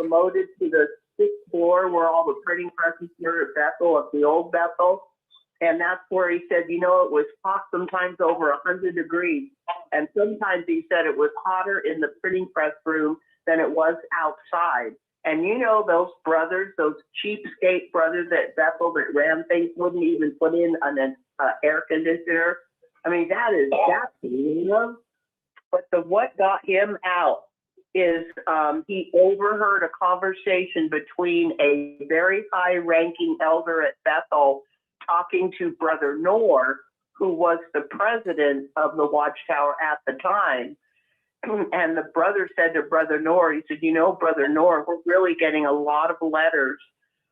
promoted to the sixth floor where all the printing presses were at Bethel, at the old Bethel. And that's where he said, it was hot sometimes over 100 degrees. And sometimes he said it was hotter in the printing press room than it was outside. And those brothers, those cheapskate brothers at Bethel that ran things, wouldn't even put in an air conditioner. I mean, that's. But what got him out is he overheard a conversation between a very high-ranking elder at Bethel talking to Brother Noor, who was the president of the Watchtower at the time. And the brother said to Brother Noor, he said, Brother Noor, we're really getting a lot of letters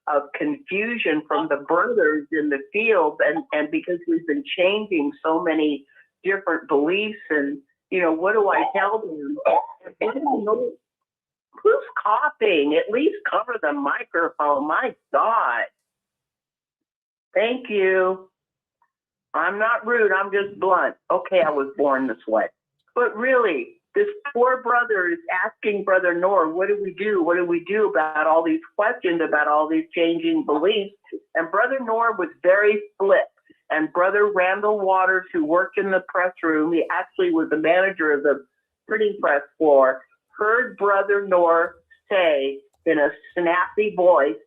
of confusion from the brothers in the field. And because we've been changing so many different beliefs and, what do I tell them? I don't know. Who's coughing? At least cover the microphone. My God. Thank you. I'm not rude. I'm just blunt. Okay, I was born this way. But really, this poor brother is asking Brother Noor, what do we do? What do we do about all these questions, about all these changing beliefs? And Brother Noor was very flipped. And Brother Randall Waters, who worked in the press room, he actually was the manager of the printing press floor, heard Brother Noor say in a snappy voice,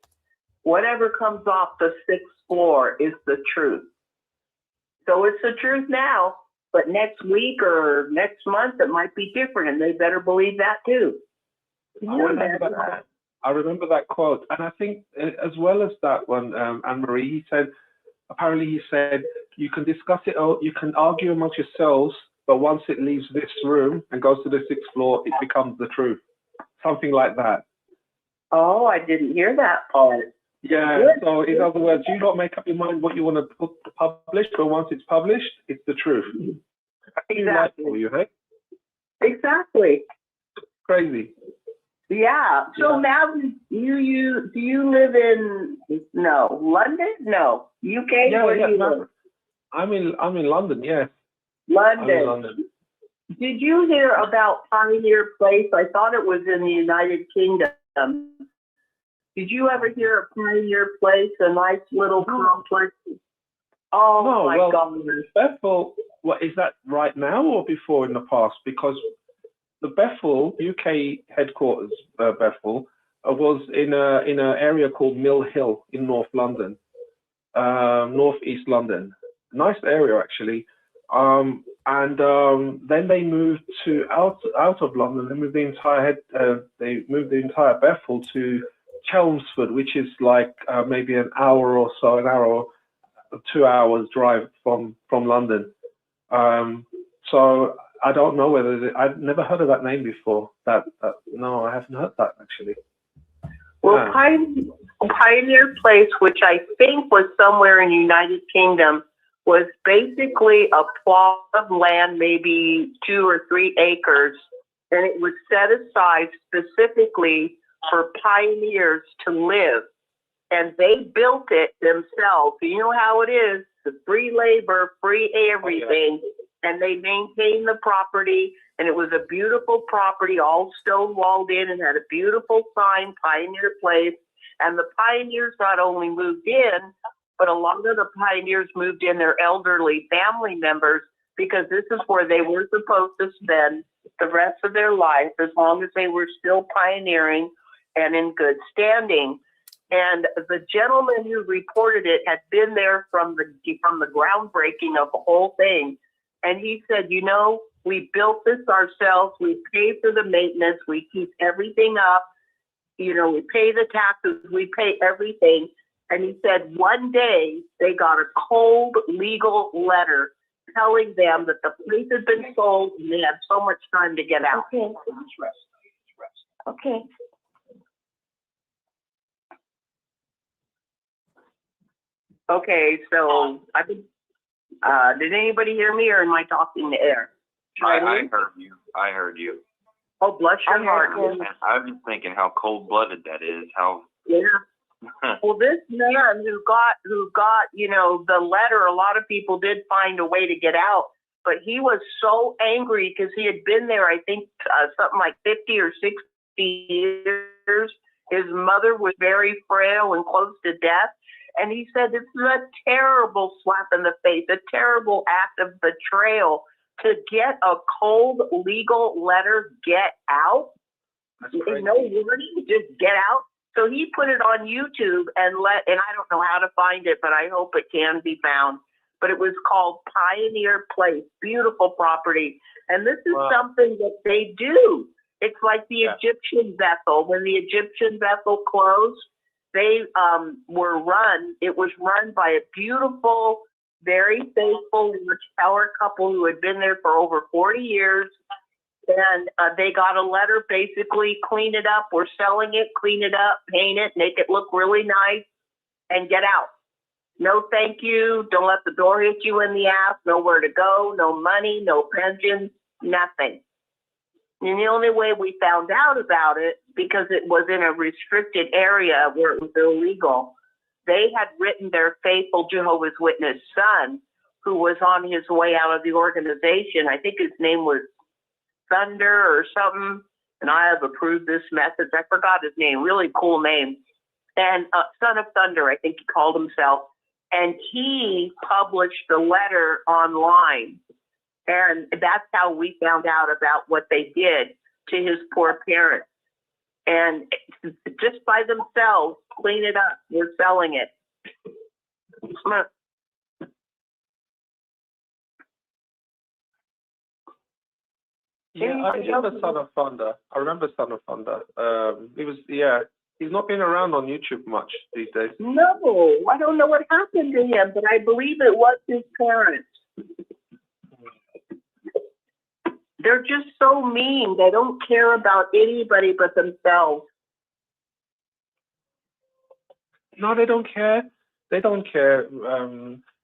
whatever comes off the sixth floor is the truth. So it's the truth now, but next week or next month, it might be different, and they better believe that too. I remember that quote. And I think as well as that one, Anne-Marie, he said, you can discuss it, you can argue amongst yourselves, but once it leaves this room and goes to the sixth floor, it becomes the truth. Something like that. Oh, I didn't hear that part. Yeah, so in other words, you don't make up your mind what you want to publish, but once it's published, it's the truth. Exactly. For you, hey? Exactly. Crazy. Yeah. So now do you live in London? No. UK? Yeah, Where do you live? I'm in London, yes. London. I'm in London. Did you hear about Pioneer Place? I thought it was in the United Kingdom. Did you ever hear of Pioneer Place, a nice little complex? Oh, no, my God. Bethel, what is that right now or before in the past? Because the Bethel, UK headquarters, Bethel, was in an area called Mill Hill in North London, Northeast London. Nice area, actually. Then they moved to out of London. They moved the entire Bethel to Chelmsford, which is like maybe an hour or 2 hours drive from London. So I don't know whether I've never heard of that name before. No, I haven't heard that actually. Well, Pioneer Place, which I think was somewhere in the United Kingdom, was basically a plot of land, maybe 2 or 3 acres, and it was set aside specifically for pioneers to live. And they built it themselves. You know how it is, the free labor, free everything. And they maintained the property, and it was a beautiful property, all stone walled in, and had a beautiful sign, Pioneer Place. And the pioneers not only moved in, but a lot of the pioneers moved in their elderly family members, because this is where they were supposed to spend the rest of their life, as long as they were still pioneering and in good standing. And the gentleman who reported it had been there from the groundbreaking of the whole thing. And he said, we built this ourselves. We pay for the maintenance. We keep everything up. We pay the taxes. We pay everything. And he said one day they got a cold legal letter telling them that the place had been sold and they had so much time to get out. Okay. Okay. Okay, so did anybody hear me, or am I talking to air? I heard you. Oh, bless your heart. I was thinking how cold-blooded that is. Yeah. Well, this man who got the letter, a lot of people did find a way to get out, but he was so angry because he had been there, I think, something like 50 or 60 years, mother was very frail and close to death. And he said, this is a terrible slap in the face, a terrible act of betrayal to get a cold legal letter, get out. No warning, just get out. So he put it on YouTube and I don't know how to find it, but I hope it can be found. But it was called Pioneer Place, beautiful property. And this is something that they do. It's like the Egyptian vessel. When the Egyptian vessel closed, they it was run by a beautiful, very faithful Watchtower couple who had been there for over 40 years. And they got a letter, basically, clean it up. We're selling it, clean it up, paint it, make it look really nice, and get out. No thank you. Don't let the door hit you in the ass. Nowhere to go. No money. No pensions. Nothing. And the only way we found out about it, because it was in a restricted area where it was illegal, they had written their faithful Jehovah's Witness son, who was on his way out of the organization. I think his name was Thunder or something, and I have approved this message. I forgot his name. Really cool name. And Son of Thunder, I think he called himself. And he published the letter online. And that's how we found out about what they did to his poor parents. And just by themselves, clean it up. We're selling it. Yeah, I remember Son of Thunder. He's not been around on YouTube much these days. No, I don't know what happened to him, but I believe it was his parents. They're just so mean. They don't care about anybody but themselves. No, they don't care. They don't care.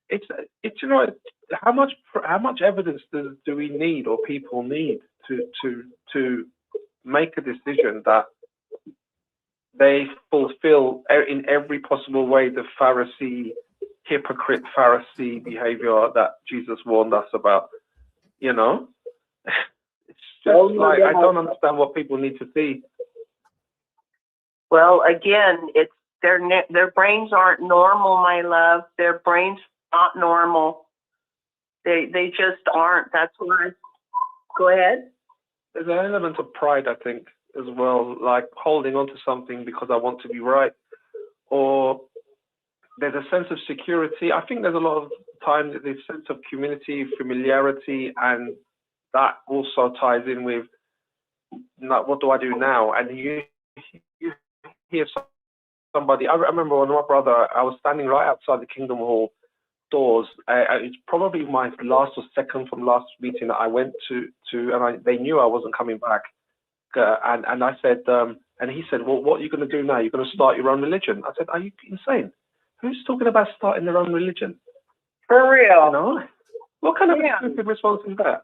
It's you know, how much evidence do we need or people need to make a decision that they fulfill in every possible way the hypocrite Pharisee behavior that Jesus warned us about? You know, it's just I don't understand what people need to see. Well, again, it's their brains aren't normal, my love. Their brains not normal. They just aren't. That's why. Go ahead. There's an element of pride, I think, as well, like holding on to something because I want to be right, or there's a sense of security. I think there's a lot of times this sense of community, familiarity, and that also ties in with what do I do now? And you hear somebody. I remember when my brother, I was standing right outside the Kingdom Hall doors. It's probably my last or second from last meeting that I went to, and they knew I wasn't coming back. And I said, and he said, well, what are you going to do now? You're going to start your own religion? I said, are you insane? Who's talking about starting their own religion? For real? You know? What kind of a stupid response is that?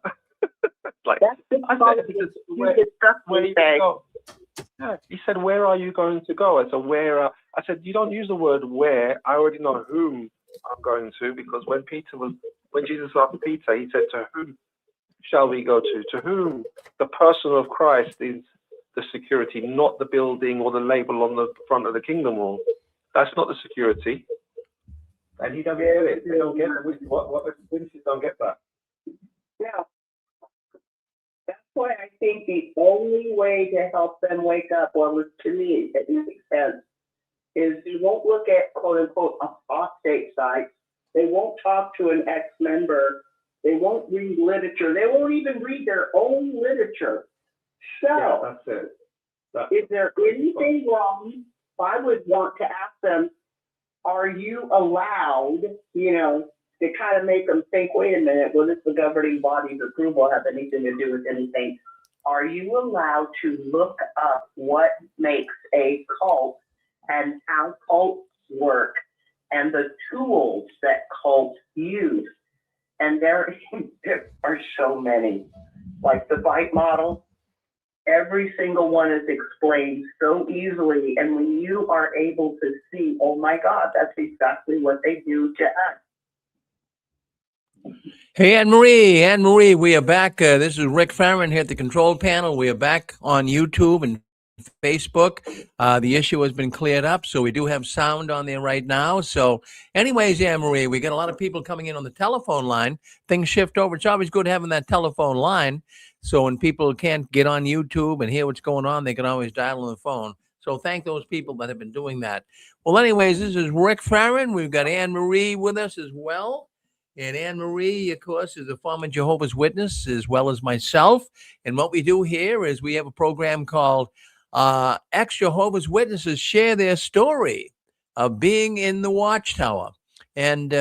Like, I said, where you go? Yeah. He said, where are you going to go? I said, I said, you don't use the word where. I already know whom I'm going to, because when Jesus asked Peter, he said, to whom shall we go to? To whom? The person of Christ is the security, not the building or the label on the front of the Kingdom Hall. That's not the security. And he doesn't get it. They don't get it. What the witnesses don't get that. Yeah. That's why I think the only way to help them wake up, well, to me, it makes sense, is you won't look at quote-unquote apostate sites. They won't talk to an ex-member. They won't read literature. They won't even read their own literature. So, yeah, that's it. Is there anything wrong? I would want to ask them, are you allowed, to kind of make them think, wait a minute, will this the governing body's approval have anything to do with anything? Are you allowed to look up what makes a cult and how cults work and the tools that cults use? And there are so many. Like the bite model, every single one is explained so easily. And when you are able to see, oh my God, that's exactly what they do to us. Hey, Anne-Marie, we are back. This is Rick Farron here at the control panel. We are back on YouTube and Facebook. The issue has been cleared up, so we do have sound on there right now. So anyways, Anne-Marie, we got a lot of people coming in on the telephone line. Things shift over. It's always good having that telephone line. So when people can't get on YouTube and hear what's going on, they can always dial on the phone. So thank those people that have been doing that. Well, anyways, this is Rick Farron. We've got Anne-Marie with us as well. And Anne-Marie, of course, is a former Jehovah's Witness, as well as myself. And what we do here is we have a program called ex-Jehovah's Witnesses Share Their Story of Being in the Watchtower. And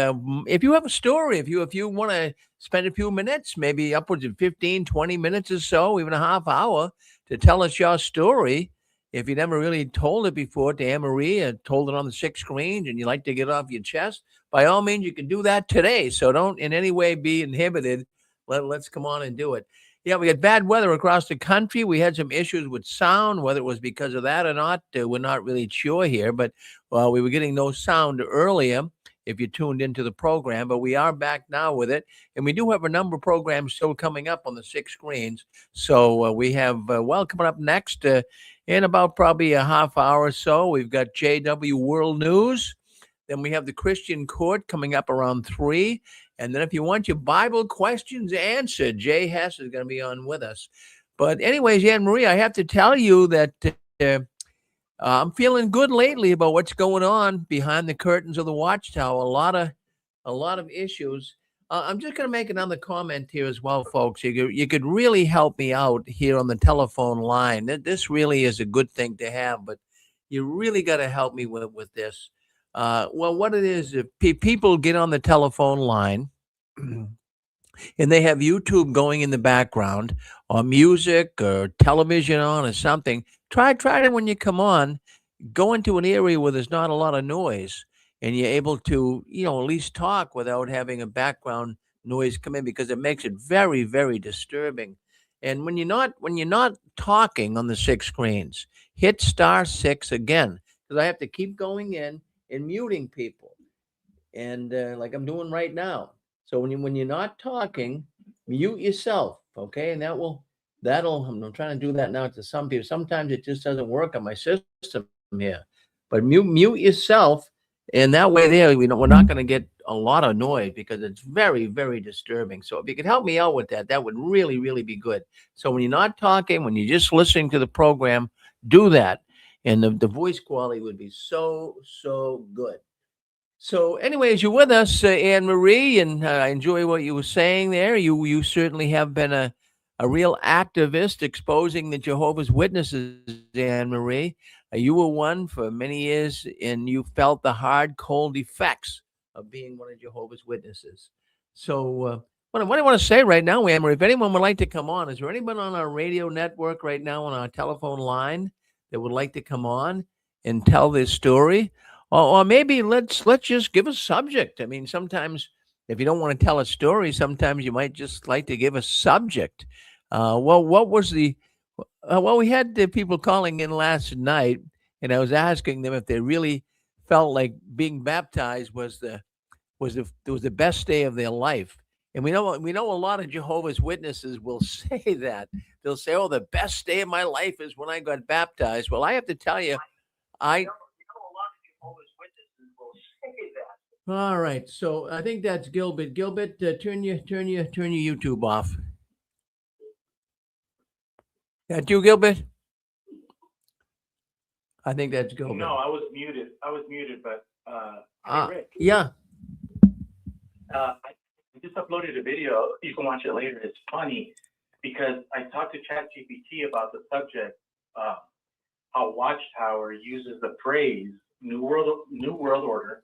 if you have a story, if you want to spend a few minutes, maybe upwards of 15, 20 minutes or so, even a half hour, to tell us your story, if you never really told it before to Anne-Marie or told it on the 6 screens and you like to get it off your chest, by all means, you can do that today. So don't in any way be inhibited. Let's come on and do it. Yeah, we had bad weather across the country. We had some issues with sound, whether it was because of that or not, we're not really sure here. But we were getting no sound earlier if you tuned into the program. But we are back now with it. And we do have a number of programs still coming up on the 6 screens. So we have, coming up next in about probably a half hour or so, we've got JW World News. Then we have the Christian Court coming up around 3. And then if you want your Bible questions answered, Jay Hess is going to be on with us. But anyways, Anne-Marie, I have to tell you that I'm feeling good lately about what's going on behind the curtains of the Watchtower. A lot of issues. I'm just going to make another comment here as well, folks. You could really help me out here on the telephone line. This really is a good thing to have, but you really got to help me with this. Well, what it is, if people get on the telephone line and they have YouTube going in the background or music or television on or something, try to, when you come on, go into an area where there's not a lot of noise and you're able to, at least talk without having a background noise come in, because it makes it very, very disturbing. And when you're not talking on the 6 screens, hit *6 again, because I have to keep going in and muting people, and like I'm doing right now. So when you're not talking, mute yourself, okay? And that'll. I'm trying to do that now to some people. Sometimes it just doesn't work on my system here, but mute yourself, and that way there we're not going to get a lot of noise, because it's very, very disturbing. So if you could help me out with that, that would really, really be good. So when you're not talking, when you're just listening to the program, do that. And the voice quality would be so good. So anyways, you're with us, Anne-Marie, and I enjoy what you were saying there. You certainly have been a real activist exposing the Jehovah's Witnesses, Anne-Marie. You were one for many years, and you felt the hard, cold effects of being one of Jehovah's Witnesses. So what I want to say right now, Anne-Marie, if anyone would like to come on, is there anyone on our radio network right now on our telephone line that would like to come on and tell their story? Or maybe let's just give a subject. I mean, sometimes if you don't want to tell a story, sometimes you might just like to give a subject. What was the we had the people calling in last night, and I was asking them if they really felt like being baptized was the best day of their life. And we know a lot of Jehovah's Witnesses will say that. They'll say, "Oh, the best day of my life is when I got baptized." Well, I have to tell you, all right, so I think that's Gilbert. Gilbert, turn your YouTube off. That you, Gilbert? I think that's Gilbert. No, I was muted, but Rick. Yeah. I just uploaded a video. You can watch it later. It's funny because I talked to ChatGPT about the subject, how Watchtower uses the phrase New World Order,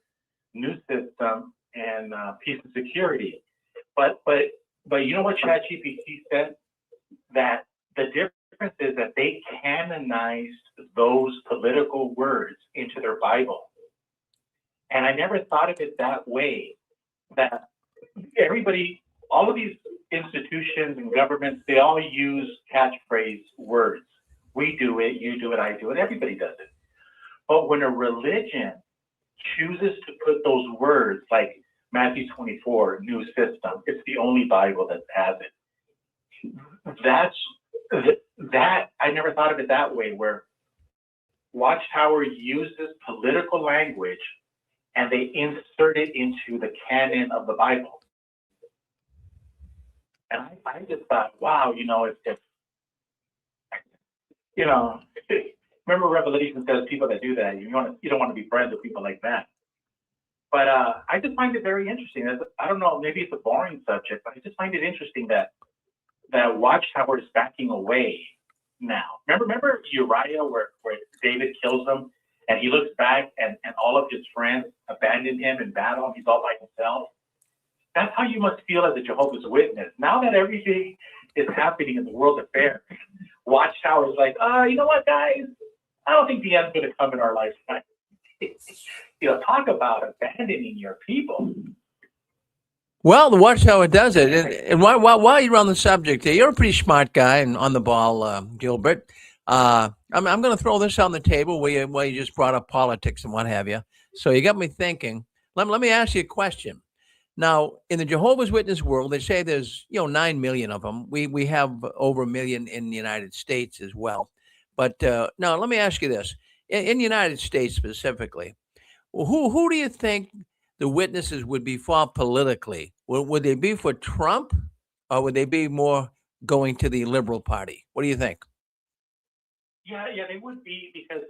New System, and Peace and Security. But you know what ChatGPT said? That the difference is that they canonized those political words into their Bible. And I never thought of it that way, that everybody, all of these institutions and governments, they all use catchphrase words. We do it, you do it, I do it, everybody does it. But when a religion chooses to put those words like Matthew 24, New System, it's the only Bible that has it. That I never thought of it that way, where Watchtower uses political language and they insert it into the canon of the Bible. And I just thought, wow, if remember Revelation says people that do that, you don't want to be friends with people like that. But I just find it very interesting. I don't know, maybe it's a boring subject, but I just find it interesting that Watchtower is backing away now. Remember Uriah, where David kills him, and he looks back and all of his friends abandon him in battle, and he's all by himself. That's how you must feel as a Jehovah's Witness. Now that everything is happening in the world affairs, Watchtower is like, you know what, guys? I don't think the end's going to come in our lifetime. Talk about abandoning your people. Well, the Watchtower does it. And while you're on the subject, you're a pretty smart guy and on the ball, Gilbert. I'm going to throw this on the table where you just brought up politics and what have you. So you got me thinking. Let me ask you a question. Now, in the Jehovah's Witness world, they say there's 9 million of them. We have over 1 million in the United States as well. But now let me ask you this: in the United States specifically, who do you think the witnesses would be for politically? Would they be for Trump, or would they be more going to the Liberal Party? What do you think? Yeah, they would be, because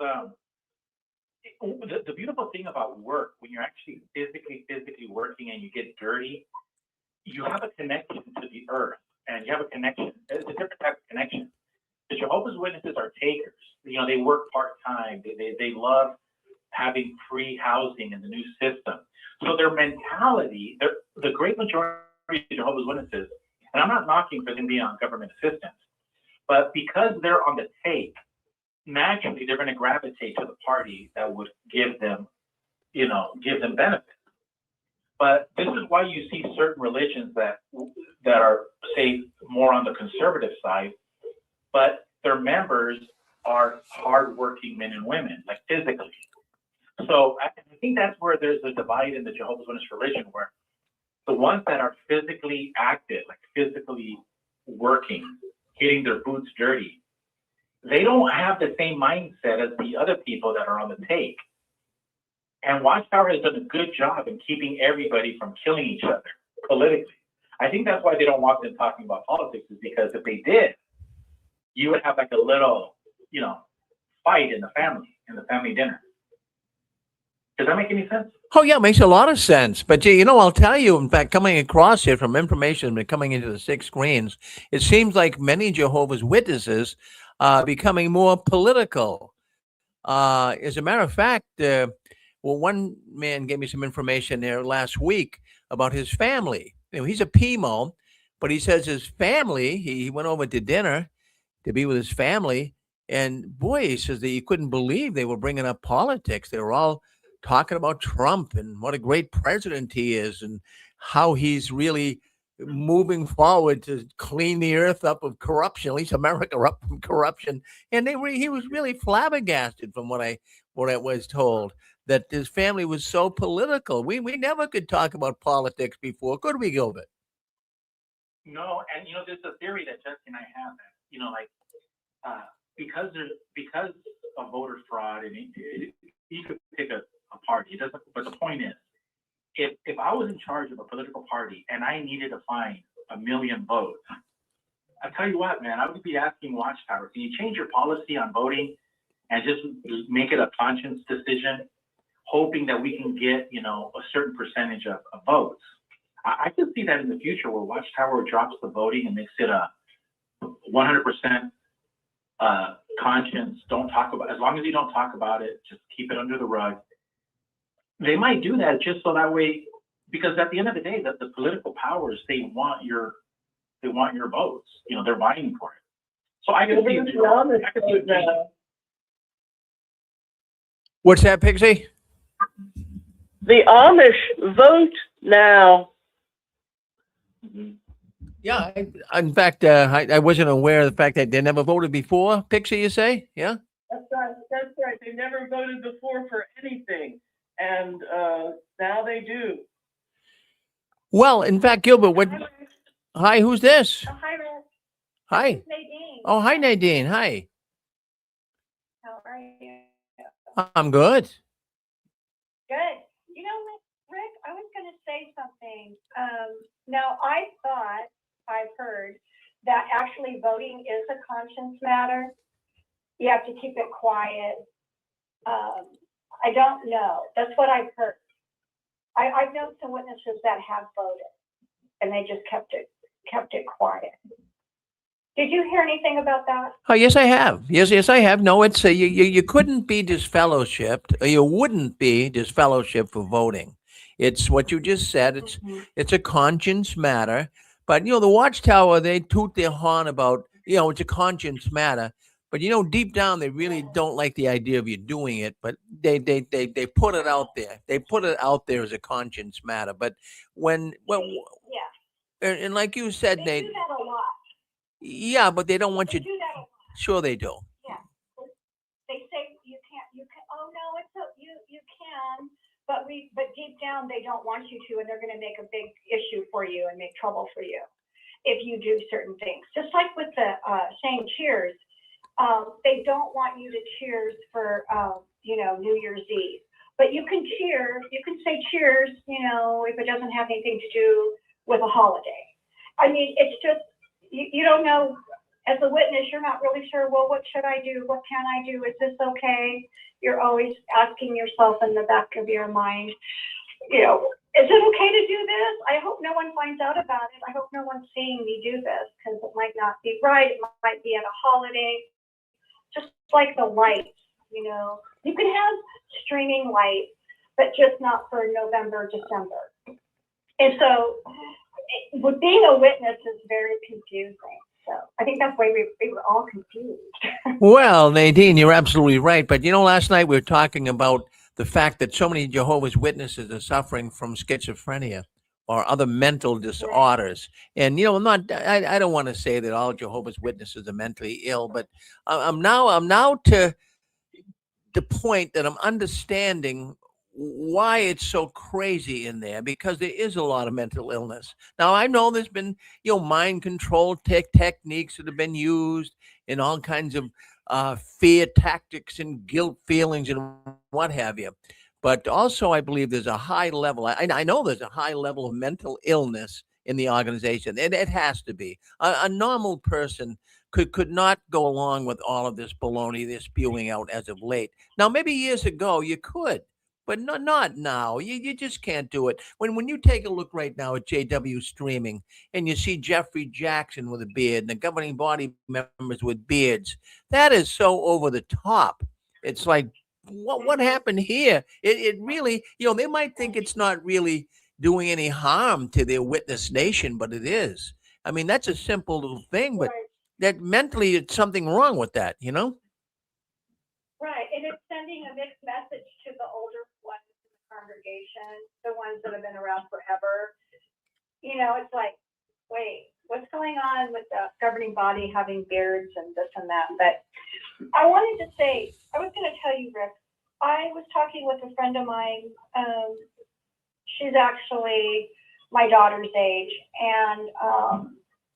the beautiful thing about work, when you're actually physically working and you get dirty, you have a connection to the earth, and you have a connection. It's a different type of connection. The Jehovah's Witnesses are takers. They work part-time. They love having free housing in the new system. So their mentality, the great majority of Jehovah's Witnesses, and I'm not knocking for them being on government assistance, but because they're on the take, naturally they're going to gravitate to the party that would give them benefits. But this is why you see certain religions that are, say, more on the conservative side, but their members are hardworking men and women, like physically. So I think that's where there's a divide in the Jehovah's Witness religion, where the ones that are physically active, like physically working, getting their boots dirty, they don't have the same mindset as the other people that are on the take. And Watchtower has done a good job in keeping everybody from killing each other politically. I think that's why they don't want them talking about politics, is because if they did, you would have like a little, fight in the family dinner. Does that make any sense? Oh, yeah, it makes a lot of sense. But, I'll tell you, in fact, coming across here from information coming into the 6 screens, it seems like many Jehovah's Witnesses are becoming more political. As a matter of fact, one man gave me some information there last week about his family. He's a PMO, but he says his family, he went over to dinner to be with his family, and boy, he says that he couldn't believe they were bringing up politics. They were all talking about Trump and what a great president he is and how he's really moving forward to clean the earth up of corruption, at least America up from corruption. And he was really flabbergasted from what I was told, that his family was so political. We never could talk about politics before, could we, Gilbert? No, and there's a theory that Jesse and I have that, because of voter fraud, and you could pick a party. It doesn't. But the point is, if I was in charge of a political party and I needed to find 1 million votes, I tell you what, man, I would be asking Watchtower, can you change your policy on voting and just make it a conscience decision, hoping that we can get a certain percentage of votes. I can see that in the future, where Watchtower drops the voting and makes it a 100% conscience. Don't talk about, as long as you don't talk about it, just keep it under the rug. They might do that just so that way, because at the end of the day, that the political powers, they want your votes. They're vying for it. So I can see it. What's that, Pixie? The Amish vote now. Yeah, in fact, I wasn't aware of the fact that they never voted before. Pixie, you say? Yeah. That's right. They never voted before for anything, and now they do. Well, in fact, Gilbert, hi, who's this? Oh, hi, Rick. Hi. Nadine. Oh, hi, Nadine. Hi. How are you? I'm good. Good. You know, Rick, I was going to say something. Now, I've heard that actually voting is a conscience matter. You have to keep it quiet. I don't know. That's what I've heard. I've known some witnesses that have voted, and they just kept it quiet. Did you hear anything about that? Oh, yes, I have. Yes, I have. No, it's you couldn't be disfellowshipped, or you wouldn't be disfellowshipped for voting. It's what you just said. It's a conscience matter. But the Watchtower, they toot their horn about it's a conscience matter. But deep down, they really don't like the idea of you doing it. But they put it out there. They put it out there as a conscience matter. But Yeah, and like you said, they Nate, do that a lot. yeah, but they don't want They you. do that a lot. Sure, they do. Yeah. They say you can't. Oh no, you can. But deep down they don't want you to, and they're going to make a big issue for you and make trouble for you if you do certain things. Just like with the saying cheers, they don't want you to cheers for New Year's Eve. But you can cheer. You can say cheers. If it doesn't have anything to do with a holiday. I mean, it's just you don't know. As a witness, you're not really sure, well, what should I do? What can I do? Is this okay? You're always asking yourself in the back of your mind, is it okay to do this? I hope no one finds out about it. I hope no one's seeing me do this because it might not be right. It might be at a holiday. Just like the lights, you can have streaming lights, but just not for November, December. And so being a witness is very confusing. So I think that's why we were all confused. Well, Nadine, you're absolutely right. But last night we were talking about the fact that so many Jehovah's Witnesses are suffering from schizophrenia or other mental disorders. And I don't want to say that all Jehovah's Witnesses are mentally ill, but I'm now to the point that I'm understanding why it's so crazy in there, because there is a lot of mental illness. Now, I know there's been, mind control techniques that have been used in all kinds of fear tactics and guilt feelings and what have you. But also, I believe there's a high level. I know there's a high level of mental illness in the organization. It has to be. A normal person could not go along with all of this baloney they're spewing out as of late. Now, maybe years ago you could, but not now. You just can't do it. When you take a look right now at JW streaming and you see Jeffrey Jackson with a beard and the governing body members with beards, that is so over the top. It's like, what happened here? It really, they might think it's not really doing any harm to their witness nation, but it is. I mean, that's a simple little thing, but that mentally it's something wrong with that, Right, and it's sending a mixed message to the older ones in the congregation, the ones that have been around forever. It's like, wait, what's going on with the governing body having beards and this and that? But I wanted to say, I was going to tell you, Rick, I was talking with a friend of mine. She's actually my daughter's age, and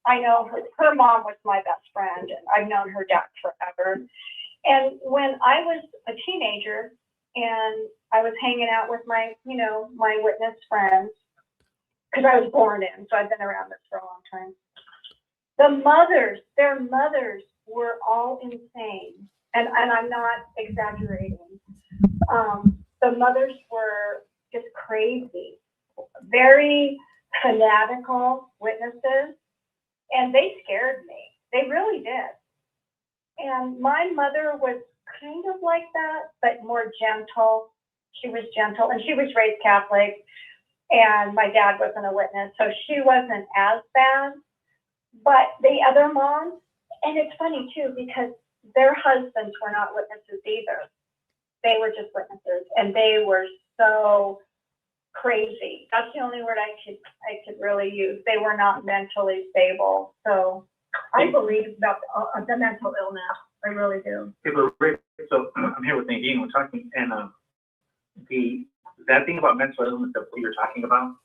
I know her mom was my best friend, and I've known her dad forever. And when I was a teenager and I was hanging out with my witness friends, because I was born in, so I've been around this for a long time. Their mothers were all insane. And I'm not exaggerating. The mothers were just crazy, very fanatical witnesses, and they scared me. They really did. And my mother was kind of like that, but more gentle. She was gentle, and she was raised Catholic, and my dad wasn't a witness, so she wasn't as bad. But the other moms, and it's funny too, because their husbands were not witnesses either. They were just witnesses, and they were so crazy. That's the only word I could really use. They were not mentally stable. So I believe about the mental illness. I really do. Okay, but Rick, so I'm here with Nadine. We're talking, and that thing about mental illness that you're talking about,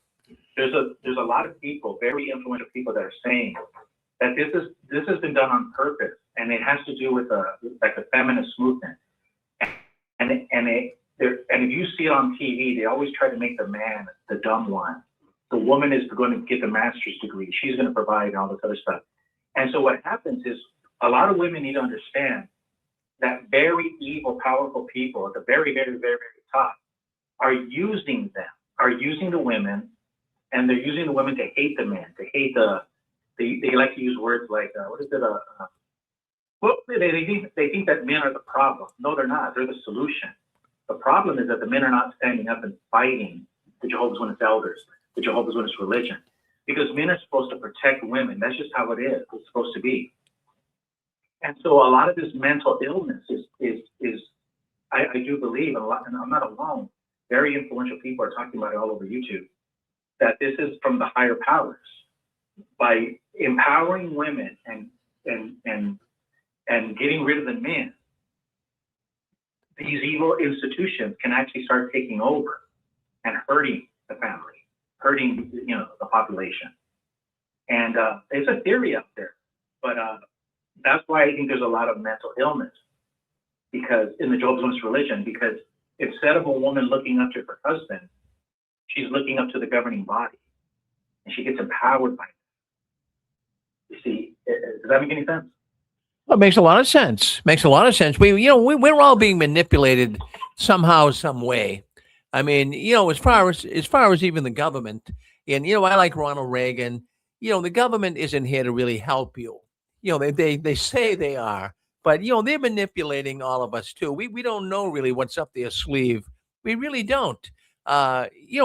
there's a lot of people, very influential people, that are saying that this has been done on purpose, and it has to do with the feminist movement. And if you see it on TV, they always try to make the man the dumb one. The woman is going to get the master's degree. She's going to provide all this other stuff. And so what happens is a lot of women need to understand that very evil, powerful people at the very, very, very, very top are using the women, and they're using the women to hate the men, to hate they like to use words like, well, they think that men are the problem. No, they're not. They're the solution. The problem is that the men are not standing up and fighting the Jehovah's Witness elders, the Jehovah's Witness religion, because men are supposed to protect women. That's just how it is. It's supposed to be. And so a lot of this mental illness is I do believe, and I'm not alone, very influential people are talking about it all over YouTube, that this is from the higher powers. By empowering women and getting rid of the men, these evil institutions can actually start taking over and hurting the family, hurting the population. And there's a theory out there, but that's why I think there's a lot of mental illness because in the Jehovah's Witness religion, because instead of a woman looking up to her husband, she's looking up to the governing body, and she gets empowered by it. You see, does that make any sense? Well, it makes a lot of sense. Makes a lot of sense. We're all being manipulated somehow, some way. I mean, as far as even the government, and I like Ronald Reagan. The government isn't here to really help you. They say they are, but they're manipulating all of us too. We don't know really what's up their sleeve. We really don't.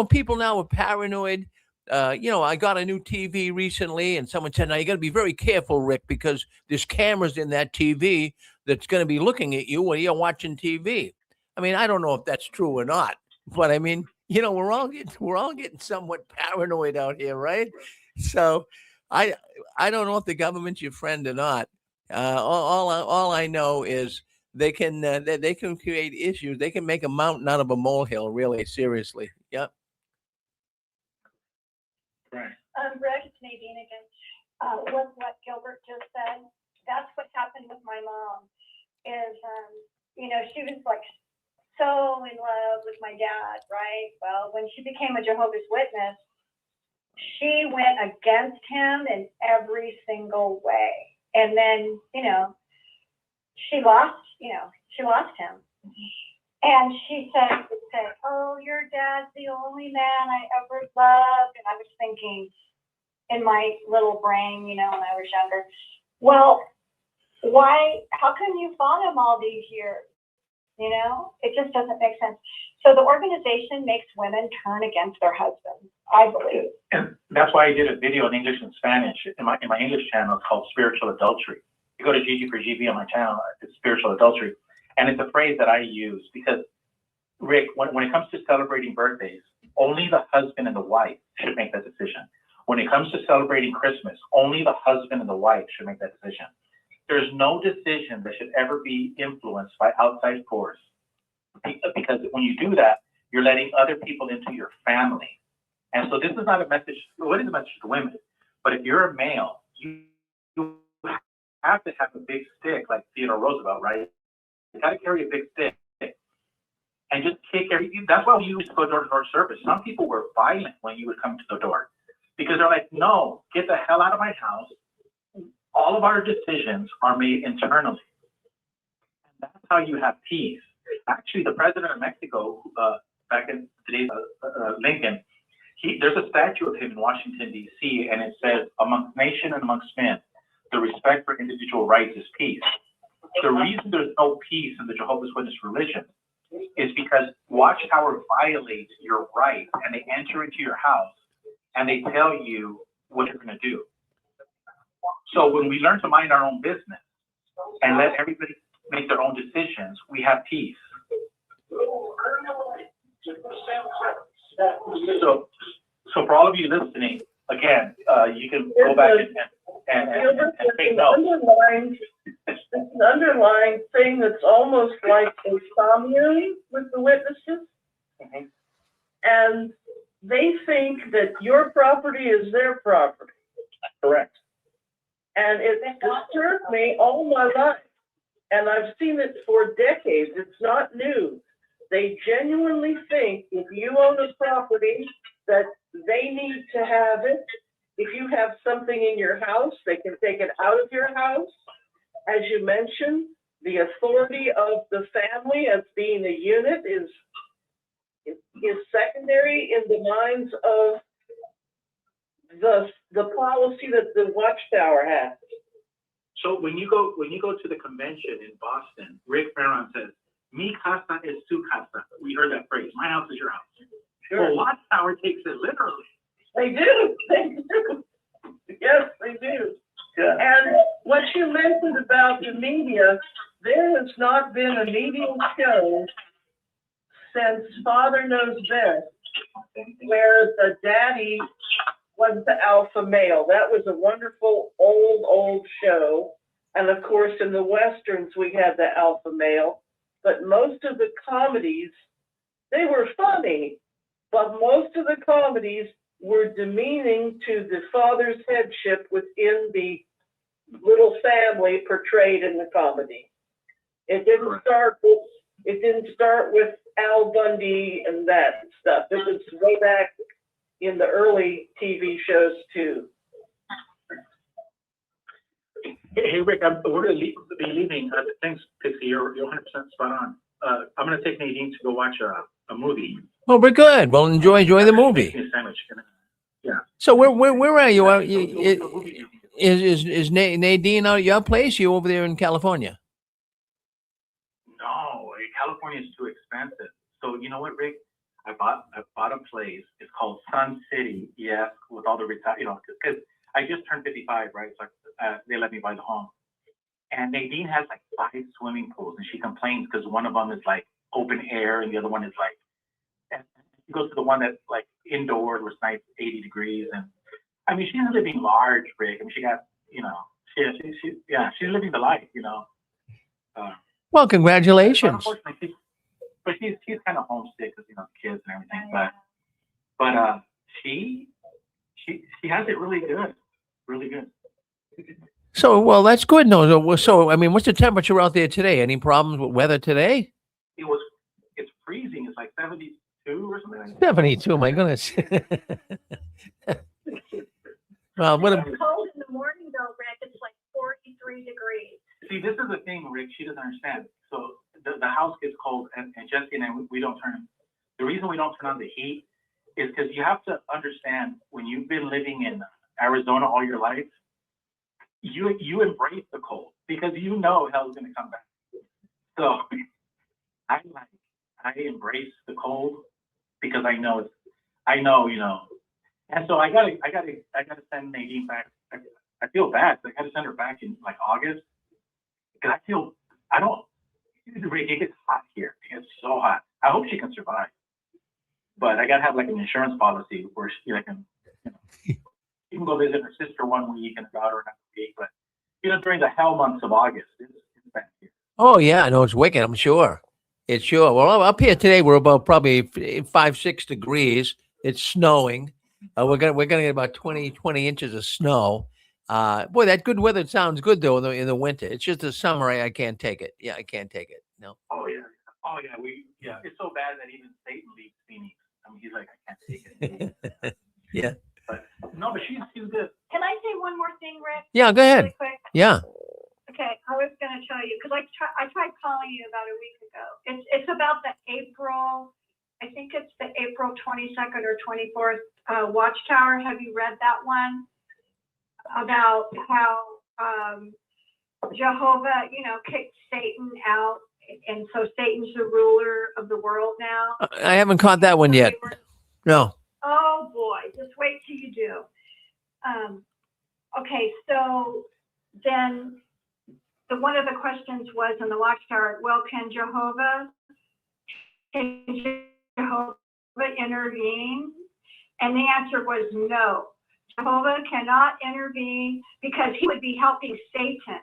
People now are paranoid. I got a new TV recently, and someone said, "Now you got to be very careful, Rick, because there's cameras in that TV that's going to be looking at you when you're watching TV." I mean, I don't know if that's true or not, but I mean, we're all getting somewhat paranoid out here, right? So, I don't know if the government's your friend or not. All I know is they can create issues. They can make a mountain out of a molehill. Really, seriously. Yep. Right. Greg, it's Nadine again. What Gilbert just said, that's what happened with my mom is, she was like so in love with my dad, right? Well, when she became a Jehovah's Witness, she went against him in every single way. And then, she lost him. And she said, "Oh, your dad's the only man I ever loved." And I was thinking in my little brain, when I was younger, well, how come you fought him all these years? It just doesn't make sense. So the organization makes women turn against their husbands, I believe. And that's why I did a video in English and Spanish in my English channel. It's called Spiritual Adultery. You go to GG for GB on my channel, it's Spiritual Adultery. And it's a phrase that I use because, Rick, when it comes to celebrating birthdays, only the husband and the wife should make that decision. When it comes to celebrating Christmas, only the husband and the wife should make that decision. There's no decision that should ever be influenced by outside force. Because when you do that, you're letting other people into your family. And so this is not a message, what is a message to women? But if you're a male, you have to have a big stick like Theodore Roosevelt, right? You got to carry a big stick and just kick everything. That's why we used to go door-to-door service. Some people were violent when you would come to the door because they're like, "No, get the hell out of my house. All of our decisions are made internally." And that's how you have peace. Actually, the president of Mexico, back in today's Lincoln, there's a statue of him in Washington, D.C., and it says, "Amongst nation and amongst men, the respect for individual rights is peace." The reason there's no peace in the Jehovah's Witness religion is because Watchtower violates your rights, and they enter into your house and they tell you what you're going to do. So when we learn to mind our own business and let everybody make their own decisions, we have peace. So for all of you listening, again, you can go back and take notes. It's an underlying thing that's almost like a commune with the witnesses. Mm-hmm. And they think that your property is their property. Correct. And it disturbed me all my life and I've seen it for decades. It's not new. They genuinely think if you own a property that they need to have it. If you have something in your house, they can take it out of your house. As you mentioned, the authority of the family as being a unit is secondary in the minds of the policy that the Watchtower has. So when you go to the convention in Boston, Rick Farron says, "Mi casa es su casa." We heard that phrase. My house is your house. Sure. Well, Watchtower takes it literally. They do. They do. Yes, they do. Yeah. And what you mentioned about the media, there has not been a media show since Father Knows Best where the daddy was the alpha male. That was a wonderful old show. And of course, in the Westerns, we had the alpha male. But most of the comedies, they were funny, but most of the comedies were demeaning to the father's headship within the little family portrayed in the comedy. It didn't start with Al Bundy and that stuff. It was way back in the early TV shows too. Hey Rick, we're going to be leaving. Thanks, Pixie. You're 100% spot on. I'm going to take Nadine to go watch a movie. Well, we're good. Well, enjoy the movie. Make me a sandwich. Yeah. So where are you? Is Nadine out at your place? You over there in California? No, California is too expensive. So you know what, Rick? I bought a place. It's called Sun City. Yes, with all the because I just turned 55, right? So they let me buy the home. And Nadine has like 5 swimming pools, and she complains because one of them is like open air, and the other one is like. And she goes to the one that's like indoor, where it's nice, 80 degrees, and I mean she's living large, Rick. I mean she got she's living the life, Well, congratulations. But unfortunately, she's kind of homesick because the kids and everything. But she has it really good, really good. So well, that's good. No, so I mean, what's the temperature out there today? Any problems with weather today? It's freezing. It's like 72 or something like that. 72. My goodness. Well, what It's cold in the morning though, Rick. It's like 43 degrees. See, this is the thing, Rick. She doesn't understand. So the house gets cold, and Jesse and I, we don't turn. The reason we don't turn on the heat is because you have to understand when you've been living in Arizona all your life, you embrace the cold because you know hell's going to come back. So I embrace the cold because I know. And so I gotta send Nadine back. I feel bad. I gotta send her back in like August because it gets hot here. It gets so hot. I hope she can survive, but I gotta have like an insurance policy where she can, you can go visit her sister 1 week and her daughter another week. But during the hell months of August, it's bad here. Oh yeah, I know it's wicked. I'm sure. It's sure. Well, up here today we're about probably 5-6 degrees. It's snowing. We're gonna get about 20 inches of snow. Boy, that good weather sounds good though in the winter. It's just the summer I can't take it. Yeah, I can't take it. No. Oh yeah. It's so bad that even Satan leaves Phoenix. I mean, he's like, I can't take it. Yeah. But she's good. Can I say one more thing, Rick? Yeah, go ahead. Really quick? Yeah. Okay, I was going to tell you because I tried calling you about a week ago. It's about the April. I think it's the April 22nd or 24th Watchtower. Have you read that one about how Jehovah, kicked Satan out, and so Satan's the ruler of the world now? I haven't caught that one yet. No. Oh boy, just wait till you do. Okay, so then one of the questions was in the Watchtower, well, can Jehovah intervene? And the answer was no. Jehovah cannot intervene because he would be helping Satan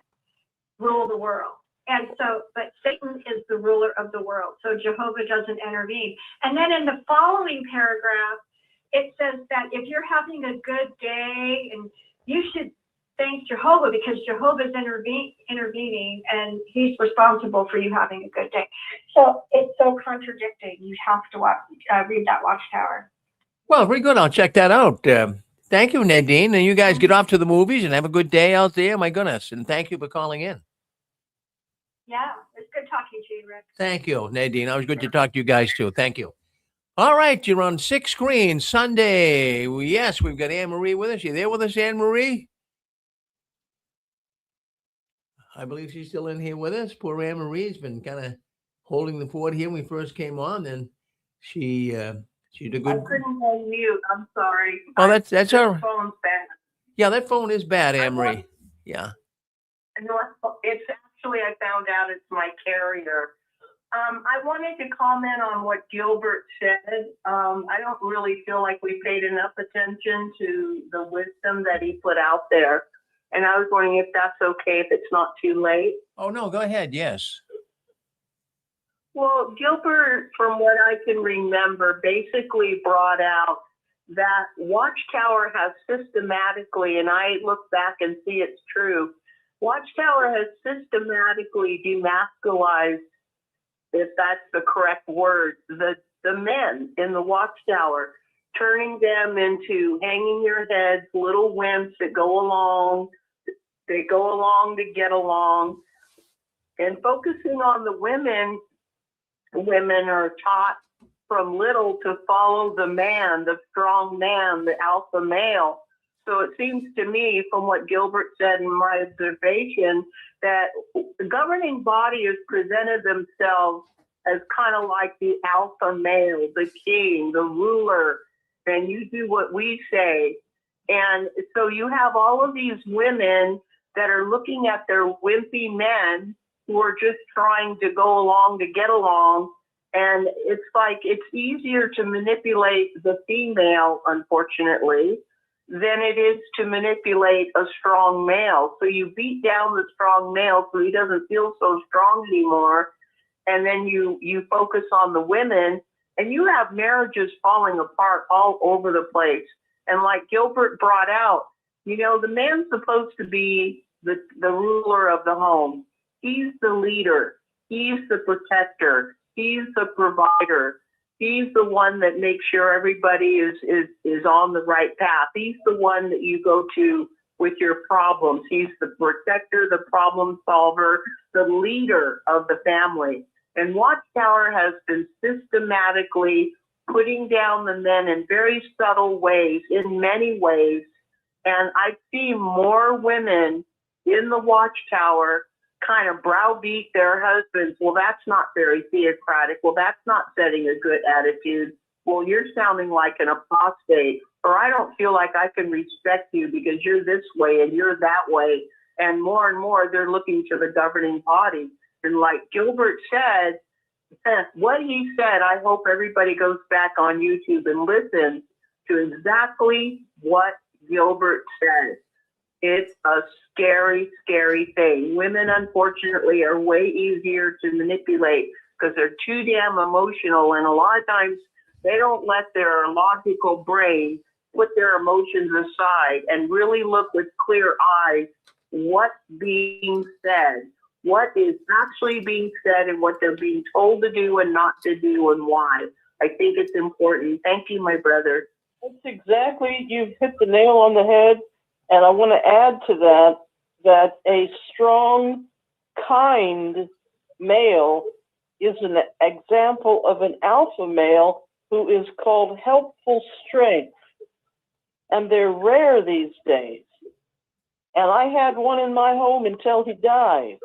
rule the world. And so, but Satan is the ruler of the world, so Jehovah doesn't intervene. And then in the following paragraph, it says that if you're having a good day and you should thank Jehovah, because Jehovah's intervening and he's responsible for you having a good day. So it's so contradicting. You have to read that Watchtower. Well, very good. I'll check that out. Thank you, Nadine. And you guys get off to the movies and have a good day out there. My goodness. And thank you for calling in. Yeah, it's good talking to you, Rick. Thank you, Nadine. Always good to talk to you guys, too. Thank you. All right. You're on 6 Screen Sunday. Yes, we've got Anne Marie with us. You there with us, Anne Marie? I believe she's still in here with us. Poor Anne Marie's been kind of holding the fort here when we first came on. Then she did a good. I couldn't unmute. I'm sorry. Oh, that's all right. Phone's bad. Yeah, that phone is bad, Anne Marie. Yeah. No, it's actually, I found out it's my carrier. I wanted to comment on what Gilbert said. I don't really feel like we paid enough attention to the wisdom that he put out there. And I was wondering if that's okay, if it's not too late. Oh, no, go ahead. Yes. Well, Gilbert, from what I can remember, basically brought out that Watchtower has systematically, and I look back and see it's true, Watchtower has systematically demasculized, if that's the correct word, the men in the Watchtower, turning them into hanging your heads, little wimps that go along. They go along to get along. And focusing on the women, women are taught from little to follow the man, the strong man, the alpha male. So it seems to me, from what Gilbert said in my observation, that the governing body has presented themselves as kind of like the alpha male, the king, the ruler, and you do what we say. And so you have all of these women that are looking at their wimpy men who are just trying to go along to get along. And it's like it's easier to manipulate the female, unfortunately, than it is to manipulate a strong male. So you beat down the strong male so he doesn't feel so strong anymore. And then you focus on the women, and you have marriages falling apart all over the place. And like Gilbert brought out, you know, the man's supposed to be the ruler of the home. He's the leader. He's the protector. He's the provider. He's the one that makes sure everybody is on the right path. He's the one that you go to with your problems. He's the protector, the problem solver, the leader of the family. And Watchtower has been systematically putting down the men in very subtle ways, in many ways. And I see more women in the Watchtower kind of browbeat their husbands. Well, that's not very theocratic. Well, that's not setting a good attitude. Well, you're sounding like an apostate, or I don't feel like I can respect you because you're this way and you're that way. And more, they're looking to the governing body. And like Gilbert said, what he said, I hope everybody goes back on YouTube and listens to exactly what Gilbert said. It's a scary, scary thing. Women, unfortunately, are way easier to manipulate because they're too damn emotional. And a lot of times they don't let their logical brain put their emotions aside and really look with clear eyes what's being said, what is actually being said, and what they're being told to do and not to do, and why. I think it's important. Thank you, my brother. That's exactly, you've hit the nail on the head. And I want to add to that a strong, kind male is an example of an alpha male who is called helpful strength. And they're rare these days. And I had one in my home until he died.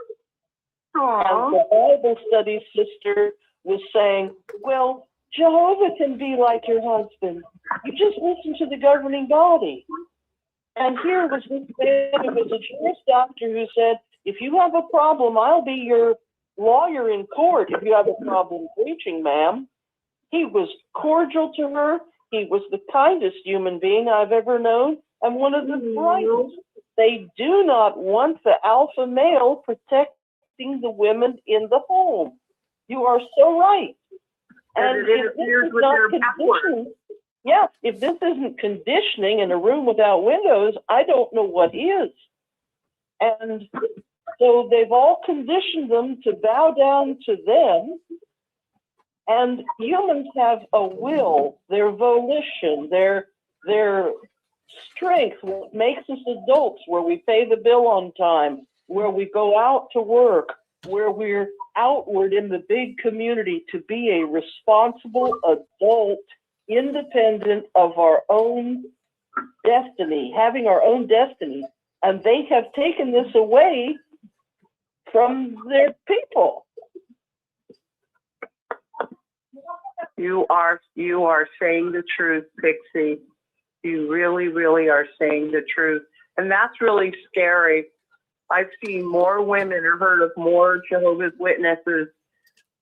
Aww. And the Bible study sister was saying, well, Jehovah can be like your husband. You just listen to the governing body. And here was this man who was a Jewish doctor who said, if you have a problem, I'll be your lawyer in court if you have a problem preaching, ma'am. He was cordial to her. He was the kindest human being I've ever known, and one of the brightest. They do not want the alpha male protecting the women in the home. You are so right. And it interferes with their power. Yeah, if this isn't conditioning in a room without windows, I don't know what is. And so they've all conditioned them to bow down to them. And humans have a will, their volition, their strength, what makes us adults, where we pay the bill on time, where we go out to work, where we're outward in the big community to be a responsible adult, independent of our own destiny, having our own destiny. And they have taken this away from their people. You are saying the truth, Pixie. You really, really are saying the truth. And that's really scary. I've seen more women or heard of more Jehovah's Witnesses,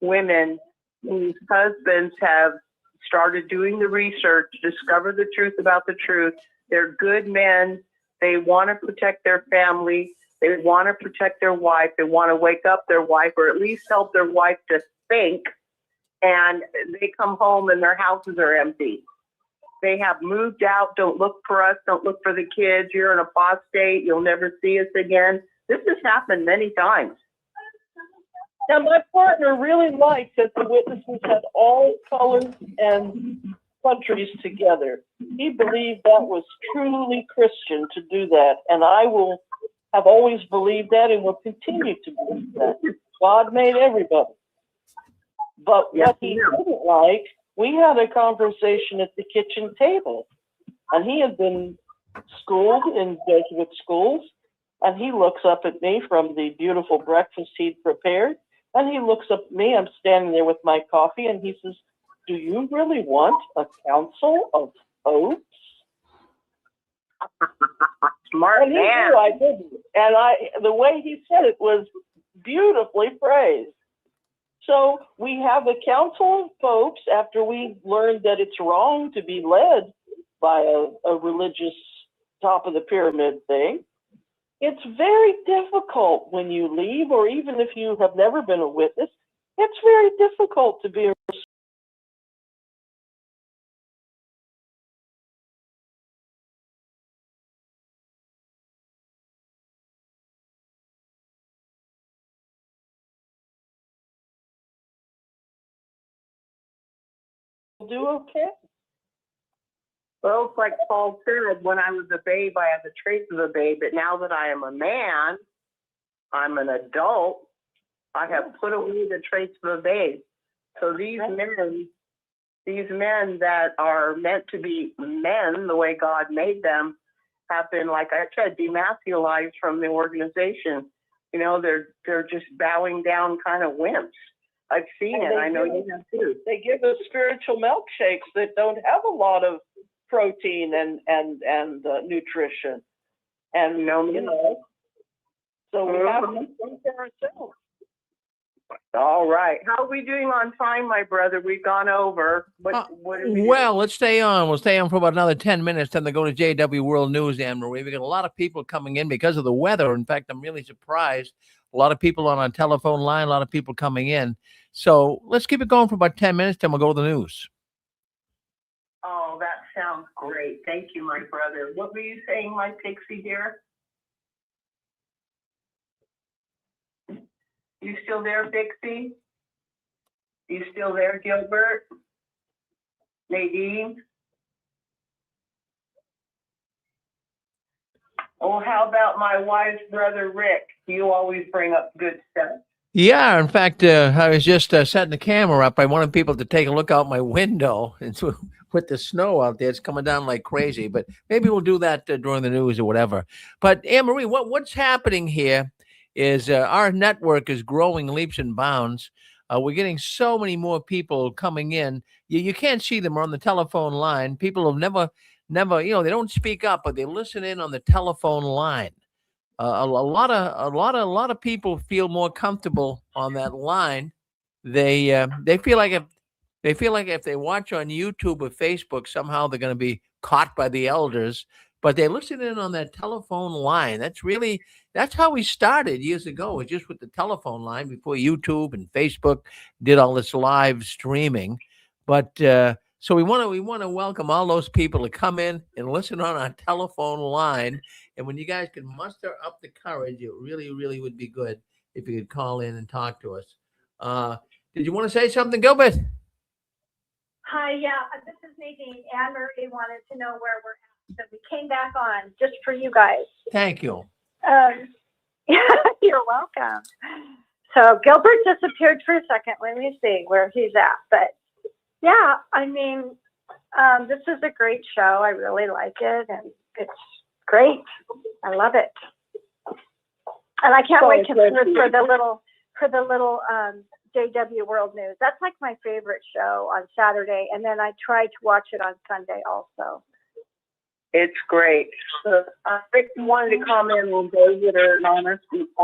women whose husbands have started doing the research, discovered the truth about the truth. They're good men. They want to protect their family. They want to protect their wife. They want to wake up their wife, or at least help their wife to think. And they come home and their houses are empty. They have moved out. Don't look for us. Don't look for the kids. You're an apostate. You'll never see us again. This has happened many times. Now, my partner really liked that the witnesses had all colors and countries together. He believed that was truly Christian to do that. And I have always believed that and will continue to believe that. God made everybody. But what he didn't like, we had a conversation at the kitchen table. And he had been schooled in Jesuit schools. And he looks up at me from the beautiful breakfast he'd prepared. And he looks up at me. I'm standing there with my coffee. And he says, "Do you really want a council of popes?" Smart and he man. knew I didn't. And the way he said it was beautifully phrased. So we have a council of popes after we learned that it's wrong to be led by a religious top of the pyramid thing. It's very difficult when you leave, or even if you have never been a witness, it's very difficult to be a do okay. Well, it's like Paul said, when I was a babe, I had the traits of a babe. But now that I am a man, I'm an adult, I have put away the traits of a babe. So these men that are meant to be men, the way God made them, have been, like I said, demasculized from the organization. You know, they're just bowing down kind of wimps. I've seen it. I know you have too. They give us spiritual milkshakes that don't have a lot of protein and nutrition. And, so we have to think for ourselves. All right. How are we doing on time, my brother? We've gone over. What did we do? Well, let's stay on. We'll stay on for about another 10 minutes, then to go to JW World News, Anne-Marie. We got a lot of people coming in because of the weather. In fact, I'm really surprised. A lot of people on our telephone line, a lot of people coming in. So let's keep it going for about 10 minutes, then we'll go to the news. Oh, that sounds great. Thank you, my brother. What were you saying, my pixie dear? You still there, Pixie? You still there, Gilbert? Nadine? Oh, how about my wise brother, Rick? You always bring up good stuff. Yeah, in fact, I was just setting the camera up. I wanted people to take a look out my window and with the snow out there, it's coming down like crazy. But maybe we'll do that during the news or whatever. But Anne-Marie, what's happening here is our network is growing leaps and bounds. We're getting so many more people coming in. You can't see them on the telephone line. People have never, they don't speak up, but they listen in on the telephone line. A lot of people feel more comfortable on that line. They feel like if they watch on YouTube or Facebook, somehow they're going to be caught by the elders. But they listen in on that telephone line. That's how we started years ago. It was just with the telephone line before YouTube and Facebook did all this live streaming. But So we want to welcome all those people to come in and listen on our telephone line. And when you guys can muster up the courage, it really, really would be good if you could call in and talk to us. Did you want to say something, Gilbert? Hi, yeah, this is Nadine. Anne Marie wanted to know where we're at. So we came back on just for you guys. Thank you. You're welcome. So Gilbert disappeared for a second. Let me see where he's at. But yeah, I mean, this is a great show. I really like it, and it's great. I love it, and I can't wait to for the little JW World News. That's like my favorite show on Saturday, and then I try to watch it on Sunday also. It's great. I wanted to comment on those that are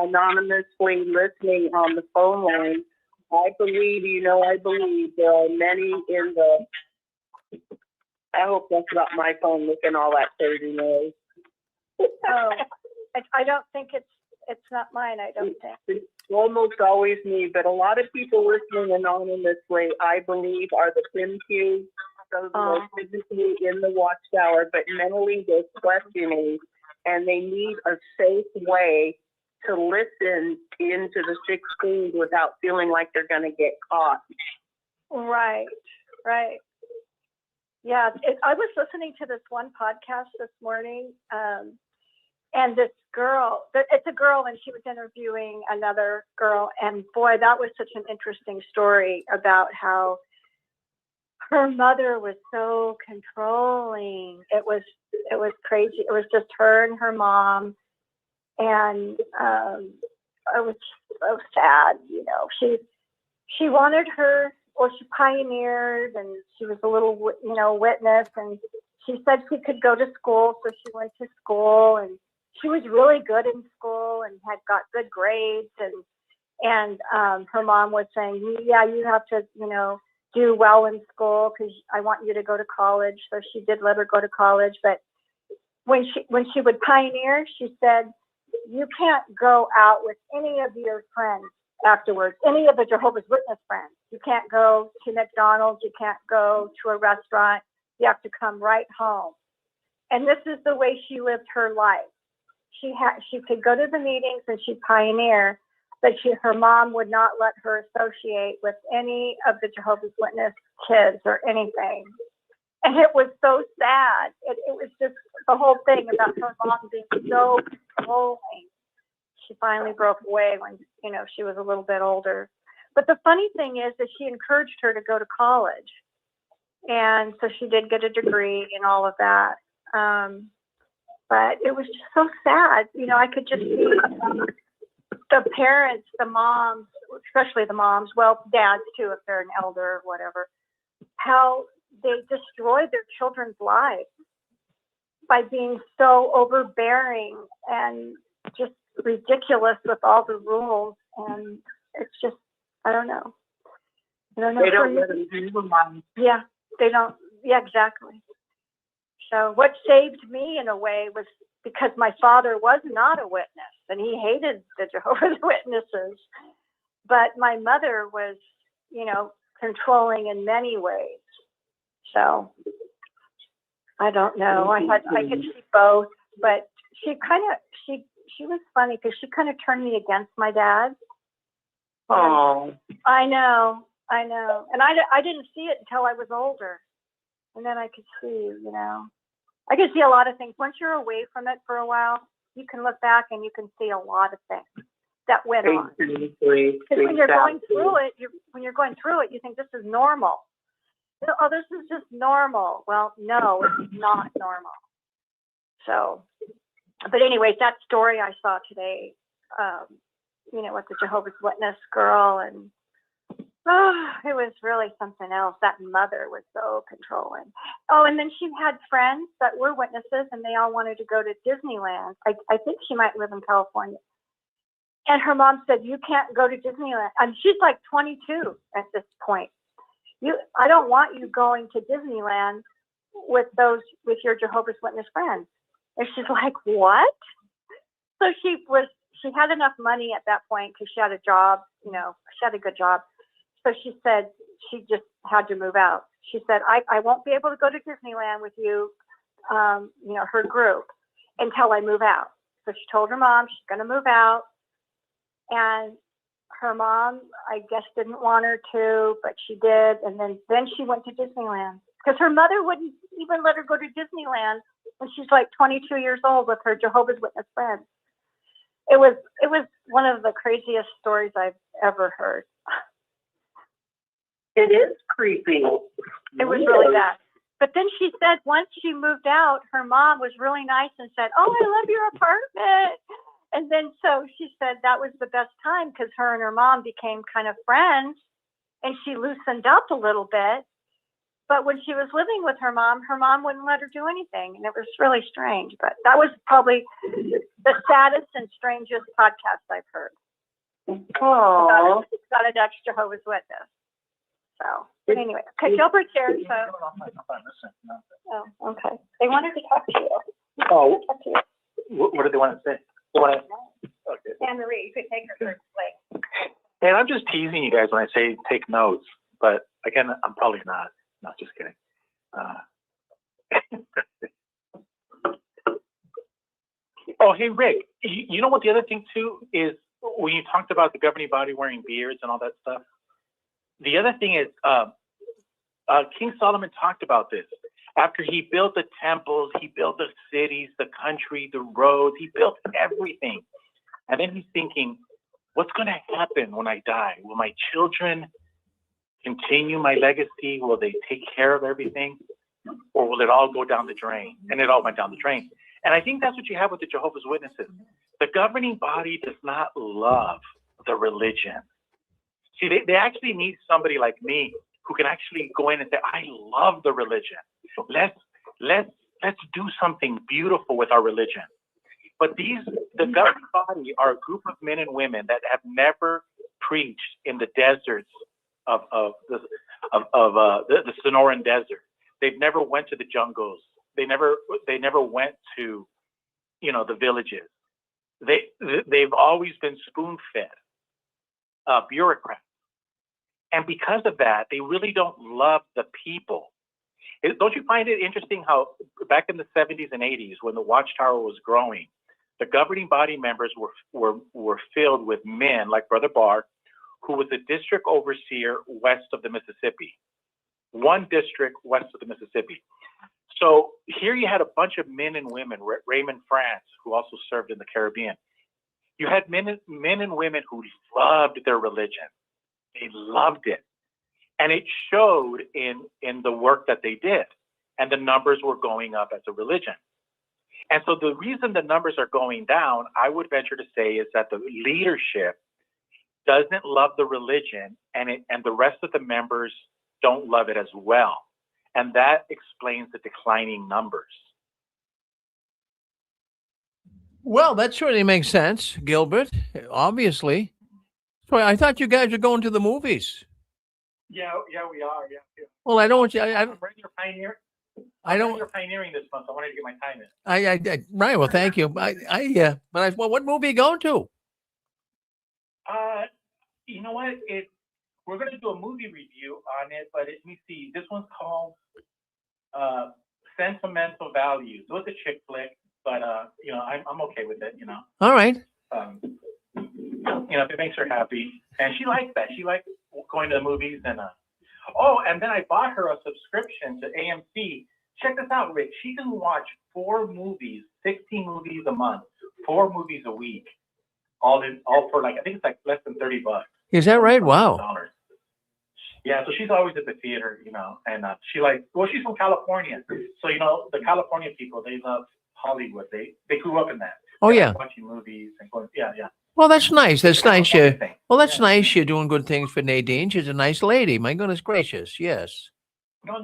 anonymously listening on the phone line. I believe there are many in the, I hope that's not my phone making all that crazy noise. Oh, I don't think it's not mine, I don't think. It's almost always me, but a lot of people listening anonymously, I believe, are the PIMQs, those who are physically in the Watchtower, but mentally they're questioning, and they need a safe way to listen into the 16 without feeling like they're going to get caught. Right. Yeah, I was listening to this one podcast this morning, and this girl, it's a girl, and she was interviewing another girl, and boy, that was such an interesting story about how her mother was so controlling. It was crazy. It was just her and her mom, and it was so sad. She wanted her. Well, she pioneered, and she was a little, witness, and she said she could go to school, so she went to school, and she was really good in school and had got good grades, and her mom was saying, yeah, you have to, do well in school because I want you to go to college. So she did let her go to college, but when she would pioneer, she said, you can't go out with any of your friends afterwards, any of the Jehovah's Witness friends. You can't go to McDonald's. You can't go to a restaurant. You have to come right home. And this is the way she lived her life. She could go to the meetings and she'd pioneer, but her mom would not let her associate with any of the Jehovah's Witness kids or anything. And it was so sad. It was just the whole thing about her mom being so controlling. She finally broke away when, she was a little bit older. But the funny thing is that she encouraged her to go to college. And so she did get a degree and all of that. But it was just so sad. I could just see the parents, the moms, especially the moms, well, dads too, if they're an elder or whatever, how they destroyed their children's lives by being so overbearing and just ridiculous with all the rules. And it's just, I don't know. They don't let them do them. Yeah, they don't. Yeah, exactly. So what saved me in a way was because my father was not a witness and he hated the Jehovah's Witnesses. But my mother was, controlling in many ways. So I don't know. I could see both, but she was funny because she kind of turned me against my dad. Oh, I know. And I didn't see it until I was older. And then I could see, I could see a lot of things. Once you're away from it for a while, you can look back and you can see a lot of things that went on. Because when you're going through it, you think this is normal. Oh, this is just normal. Well, no, it's not normal. So, but anyways, that story I saw today, with the Jehovah's Witness girl, and it was really something else. That mother was so controlling. Oh, and then she had friends that were witnesses, and they all wanted to go to Disneyland. I think she might live in California. And her mom said, you can't go to Disneyland. And she's like 22 at this point. I don't want you going to Disneyland with your Jehovah's Witness friends. And she's like, what? So she had enough money at that point because she had a job, she had a good job. So she said she just had to move out. She said, I won't be able to go to Disneyland with you, her group, until I move out. So she told her mom she's going to move out. And her mom, I guess, didn't want her to, but she did. And then she went to Disneyland because her mother wouldn't even let her go to Disneyland when she's like 22 years old with her Jehovah's Witness friends. It was one of the craziest stories I've ever heard. It is creepy. It was really bad. But then she said once she moved out, her mom was really nice and said, "Oh, I love your apartment." And then so she said that was the best time because her and her mom became kind of friends and she loosened up a little bit. But when she was living with her mom wouldn't let her do anything. And it was really strange. But that was probably the saddest and strangest podcast I've heard. Oh, Got an ex Jehovah's Witness. So, but anyway, okay, Gilbert's here. So, oh, okay. They wanted to talk to you. Oh, Talk to you. what did they want to say? Okay. Anne Marie, you could take her first place. And I'm just teasing you guys when I say take notes, but again, I'm probably not. No, just kidding. Oh, hey, Rick, you know what the other thing too is when you talked about the governing body wearing beards and all that stuff? The other thing is King Solomon talked about this. After he built the temples, he built the cities, the country, the roads, he built everything. And then he's thinking, what's going to happen when I die? Will my children continue my legacy? Will they take care of everything? Or will it all go down the drain? And it all went down the drain. And I think that's what you have with the Jehovah's Witnesses. The governing body does not love the religion. See, they actually need somebody like me who can actually go in and say, I love the religion. Let's do something beautiful with our religion. But the governing body are a group of men and women that have never preached in the deserts of the Sonoran Desert. They've never went to the jungles. They never went to, the villages. They've always been spoon-fed bureaucrats. And because of that, they really don't love the people. Don't you find it interesting how back in the 70s and 80s, when the Watchtower was growing, the governing body members were filled with men like Brother Barr, who was the district overseer west of the Mississippi. One district west of the Mississippi. So here you had a bunch of men and women, Raymond France, who also served in the Caribbean. You had men and women who loved their religion. They loved it. And it showed in the work that they did. And the numbers were going up as a religion. And so the reason the numbers are going down, I would venture to say, is that the leadership doesn't love the religion, and the rest of the members don't love it as well. And that explains the declining numbers. Well, that certainly makes sense, Gilbert, obviously. So I thought you guys were going to the movies. Yeah, we are. Yeah. Well, I don't want you. I'm ready to pioneer. You're pioneering this month. So I wanted to get my time in. Right. Well, thank you. Well, what movie are you going to? You know what? We're going to do a movie review on it, but let me see. This one's called Sentimental Value. So it's a chick flick, but I'm okay with it. All right. If it makes her happy, and she likes that. She likes going to the movies, and and then I bought her a subscription to AMC. Check this out, Rick. She can watch 4 movies, 16 movies a month, 4 movies a week, all for I think it's less than $30. Is that right? Wow. Yeah, so she's always at the theater, and she's from California, so the California people, they love Hollywood. They grew up in that. Oh, They yeah. like watching movies and going, yeah. Well, that's nice. That's nice. Everything. Well, that's Yeah. nice. You're doing good things for Nadine. She's a nice lady. My goodness gracious. Yes. No,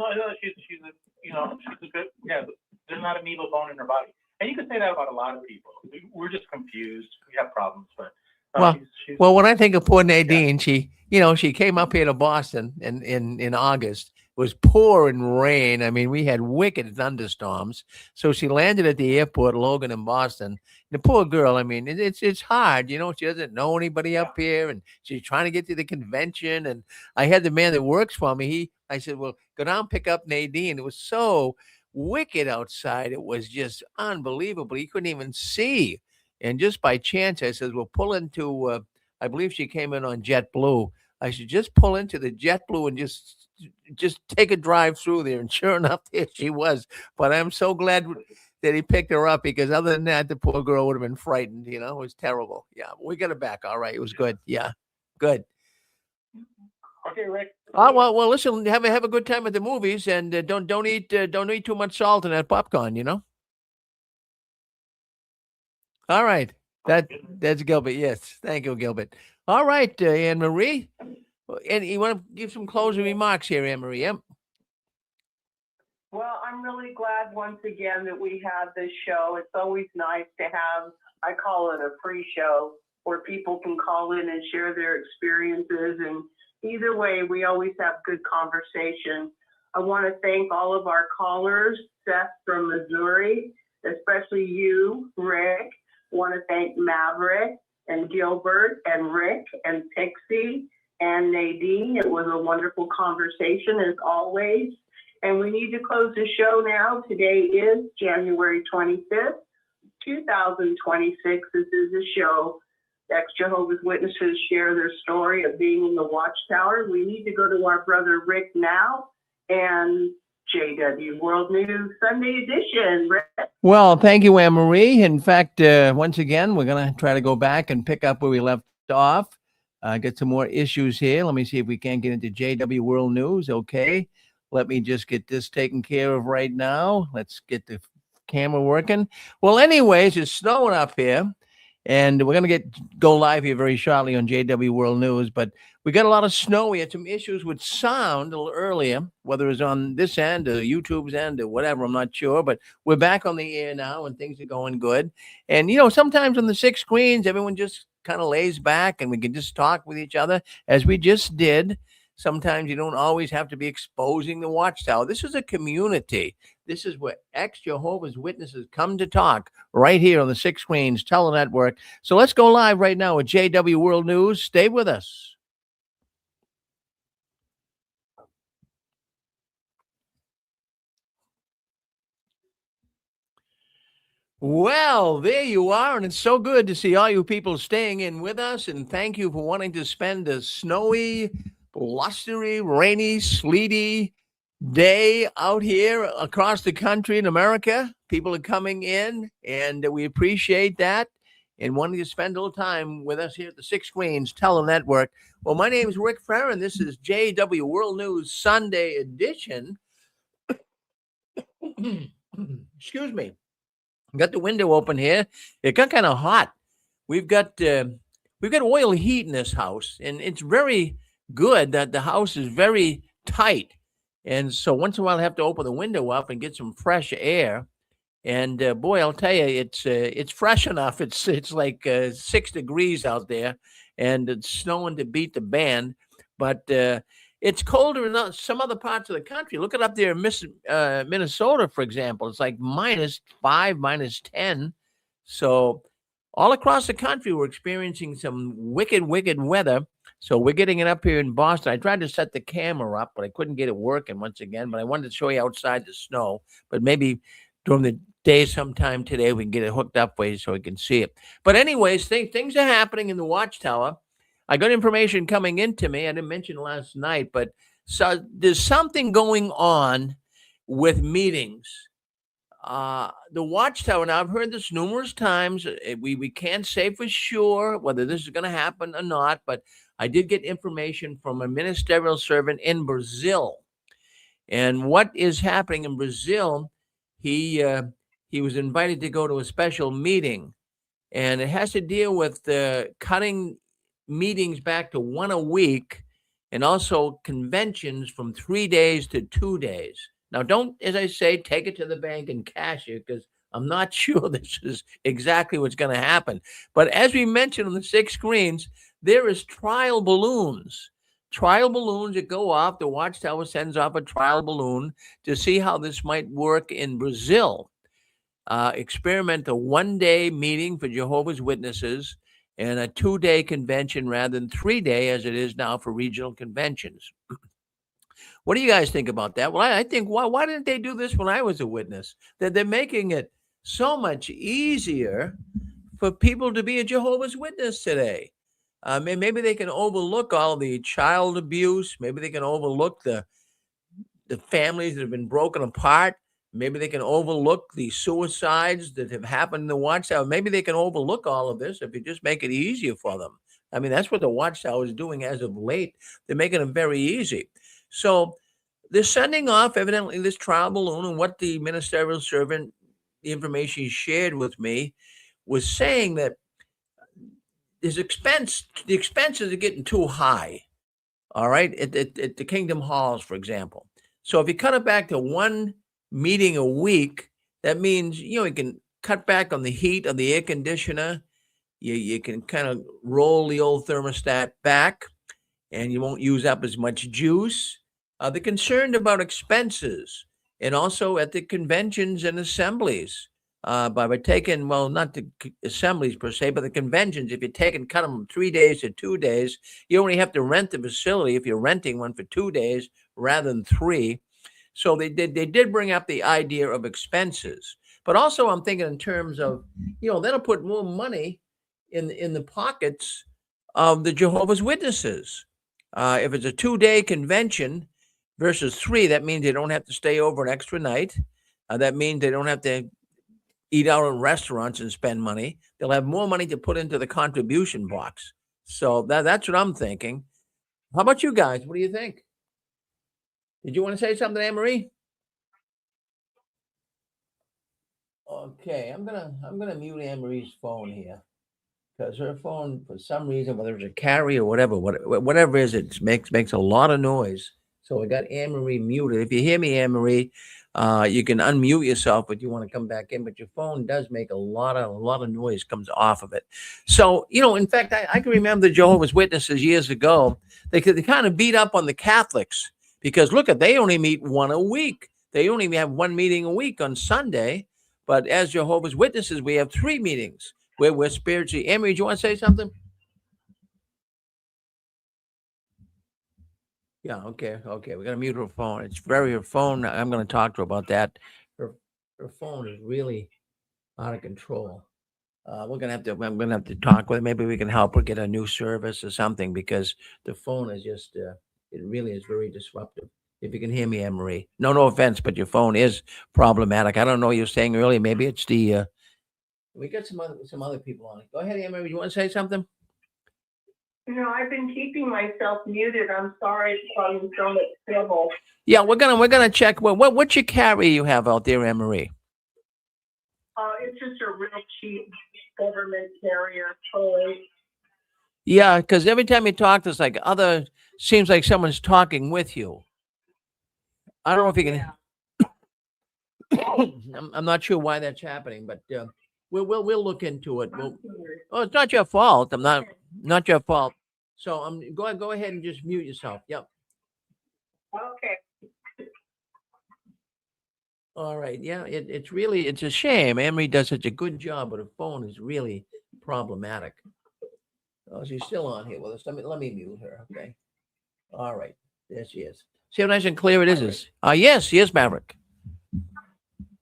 she's a good. Yeah, there's not a needle bone in her body, and you can say that about a lot of people. We're just confused. We have problems, but Well, when I think of poor Nadine, she came up here to Boston in August, was pouring rain. I mean, we had wicked thunderstorms. So she landed at the airport, Logan in Boston. The poor girl, I mean, it's hard, you know, she doesn't know anybody up here and she's trying to get to the convention. And I had the man that works for me. I said, well, go down, pick up Nadine. It was so wicked outside. It was just unbelievable. He couldn't even see. And just by chance, I said, well, pull into, I believe she came in on JetBlue. I should just pull into the JetBlue and just take a drive through there. And sure enough, there she was. But I'm so glad that he picked her up, because other than that, the poor girl would have been frightened. You know, it was terrible. Yeah, we got her back. All right, it was good. Yeah, good. Okay, Rick. Oh well. Listen, have a good time at the movies, and don't eat too much salt in that popcorn. You know. All right, that's Gilbert. Yes, thank you, Gilbert. All right, Anne Marie, and you want to give some closing remarks here, Anne Marie? Yep. Well, I'm really glad once again that we have this show. It's always nice to have, I call it a free show, where people can call in and share their experiences. And either way, we always have good conversation. I want to thank all of our callers, Seth from Missouri, especially you, Rick. I want to thank Maverick and Gilbert and Rick and Pixie and Nadine. It was a wonderful conversation as always. And we need to close the show now. Today is January 25th, 2026. This is a show. Ex-Jehovah's Witnesses share their story of being in the Watchtower. We need to go to our brother Rick now and JW World News Sunday edition. Rick. Well, thank you, Anne Marie. In fact, once again, we're going to try to go back and pick up where we left off. Get some more issues here. Let me see if we can get into JW World News. Okay. Let me just get this taken care of right now. Let's get the camera working. Well, anyways, it's snowing up here, and we're going to go live here very shortly on JW World News. But we got a lot of snow. We had some issues with sound a little earlier, whether it was on this end or YouTube's end or whatever, I'm not sure. But we're back on the air now, and things are going good. And, you know, sometimes on the 6 screens, everyone just kind of lays back, and we can just talk with each other, as we just did. Sometimes you don't always have to be exposing the Watchtower. This is a community. This is where ex-Jehovah's Witnesses come to talk, right here on the 6 Screens Telenetwork. So let's go live right now with JW World News. Stay with us. Well, there you are, and it's so good to see all you people staying in with us, and thank you for wanting to spend a snowy, blustery, rainy, sleety day out here across the country in America. People are coming in, and we appreciate that, and wanting to spend a little time with us here at the 6 Screens Telenetwork. Well, my name is Rick Farron. This is JW World News Sunday edition. Excuse me. Got the window open here. It got kind of hot. We've got oil heat in this house, and it's very good that the house is very tight. And so once in a while I have to open the window up and get some fresh air. And boy, I'll tell you, it's fresh enough. It's like 6 degrees out there, and it's snowing to beat the band. But it's colder in some other parts of the country. Look it up there in Minnesota, for example. It's like -5, -10. So all across the country, we're experiencing some wicked, wicked weather. So we're getting it up here in Boston. I tried to set the camera up, but I couldn't get it working once again. But I wanted to show you outside the snow. But maybe during the day sometime today, we can get it hooked up for you so you can see it. But anyways, things are happening in the Watchtower. I got information coming into me. I didn't mention last night, but so there's something going on with meetings. The Watchtower, now I've heard this numerous times. We can't say for sure whether this is going to happen or not, but I did get information from a ministerial servant in Brazil. And what is happening in Brazil, he was invited to go to a special meeting, and it has to deal with cutting meetings back to 1 a week, and also conventions from 3 days to 2 days. Now, don't, as I say, take it to the bank and cash it, because I'm not sure this is exactly what's going to happen. But as we mentioned on the 6 Screens, there is trial balloons. trial balloons that go off. The Watchtower sends off a trial balloon to see how this might work in Brazil. Experiment a 1-day meeting for Jehovah's Witnesses and a 2-day convention rather than 3-day as it is now for regional conventions. What do you guys think about that? Well, I think why didn't they do this when I was a witness? That they're making it so much easier for people to be a Jehovah's Witness today. Maybe they can overlook all the child abuse. Maybe they can overlook the families that have been broken apart. Maybe they can overlook the suicides that have happened in the Watchtower. Maybe they can overlook all of this if you just make it easier for them. I mean, that's what the Watchtower is doing as of late. They're making it very easy. So they're sending off, evidently, this trial balloon, and what the ministerial servant, the information he shared with me, was saying that the expenses are getting too high, all right, at the Kingdom Halls, for example. So if you cut it back to 1 meeting a week, that means, you can cut back on the heat of the air conditioner. You can kind of roll the old thermostat back, and you won't use up as much juice. They're concerned about expenses, and also at the conventions and assemblies. By taking, well, not the assemblies per se, but the conventions, if you take and cut them from 3 days to 2 days, you only have to rent the facility if you're renting one for 2 days rather than 3. So they did bring up the idea of expenses. But also I'm thinking in terms of, that'll put more money in the pockets of the Jehovah's Witnesses. If it's a 2-day convention versus 3, that means they don't have to stay over an extra night. That means they don't have to eat out in restaurants and spend money. They'll have more money to put into the contribution box. So that's what I'm thinking. How about you guys? What do you think? Did you want to say something, Anne-Marie? Okay, I'm gonna mute Anne-Marie's phone here, because her phone, for some reason, whether it's a carry or whatever it is, it makes a lot of noise. So I got Anne-Marie muted. If you hear me, Anne-Marie, you can unmute yourself if you want to come back in, but your phone does make a lot of noise comes off of it. So, in fact, I can remember the Jehovah's Witnesses years ago. They kind of beat up on the Catholics because they only meet 1 a week. They only have 1 meeting a week on Sunday. But as Jehovah's Witnesses, we have 3 meetings where we're spiritually. Emery, do you want to say something? Yeah, okay. We're gonna mute her phone. Her phone. I'm gonna talk to her about that. Her phone is really out of control. I'm gonna have to talk with her. Maybe we can help her get a new service or something, because the phone is just it really is very disruptive. If you can hear me, Anne-Marie. No offense, but your phone is problematic. I don't know what you were saying earlier. Maybe it's the we got some other people on it. Go ahead, Anne-Marie. You want to say something? I've been keeping myself muted. I'm sorry it's causing so much trouble. Yeah, we're gonna check. What's your carry you have out there, Anne-Marie? It's just a real cheap government carrier toy. Yeah, because every time you talk, there's seems like someone's talking with you. I don't know if you can. I'm not sure why that's happening, but we'll look into it. It's not your fault. Not your fault. So go ahead and just mute yourself. Yep. Okay. All right. Yeah, it's a shame. Anne-Marie does such a good job, but her phone is really problematic. Oh, she's still on here with us. Let me mute her. Okay. All right. There she is. See how nice and clear it is? Yes, Maverick.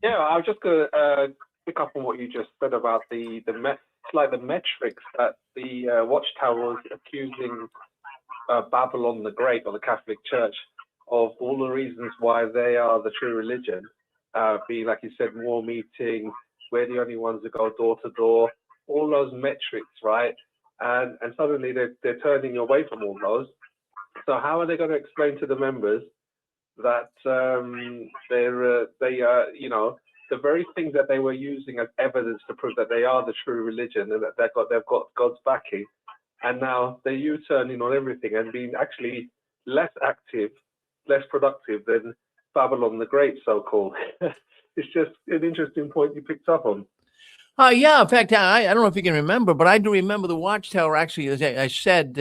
Yeah, I was just going to pick up on what you just said about the metrics that the Watchtower was accusing Babylon the Great, or the Catholic Church, of all the reasons why they are the true religion, being, like you said, war meeting, we're the only ones that go door to door, all those metrics, right? And suddenly they're turning away from all those. So how are they going to explain to the members that the very things that they were using as evidence to prove that they are the true religion and that they've got God's backing, and now they're U-turning on everything and being actually less active, less productive than Babylon the Great, so-called? It's just an interesting point you picked up on. Yeah, in fact, I don't know if you can remember, but I do remember the Watchtower. Actually, as I said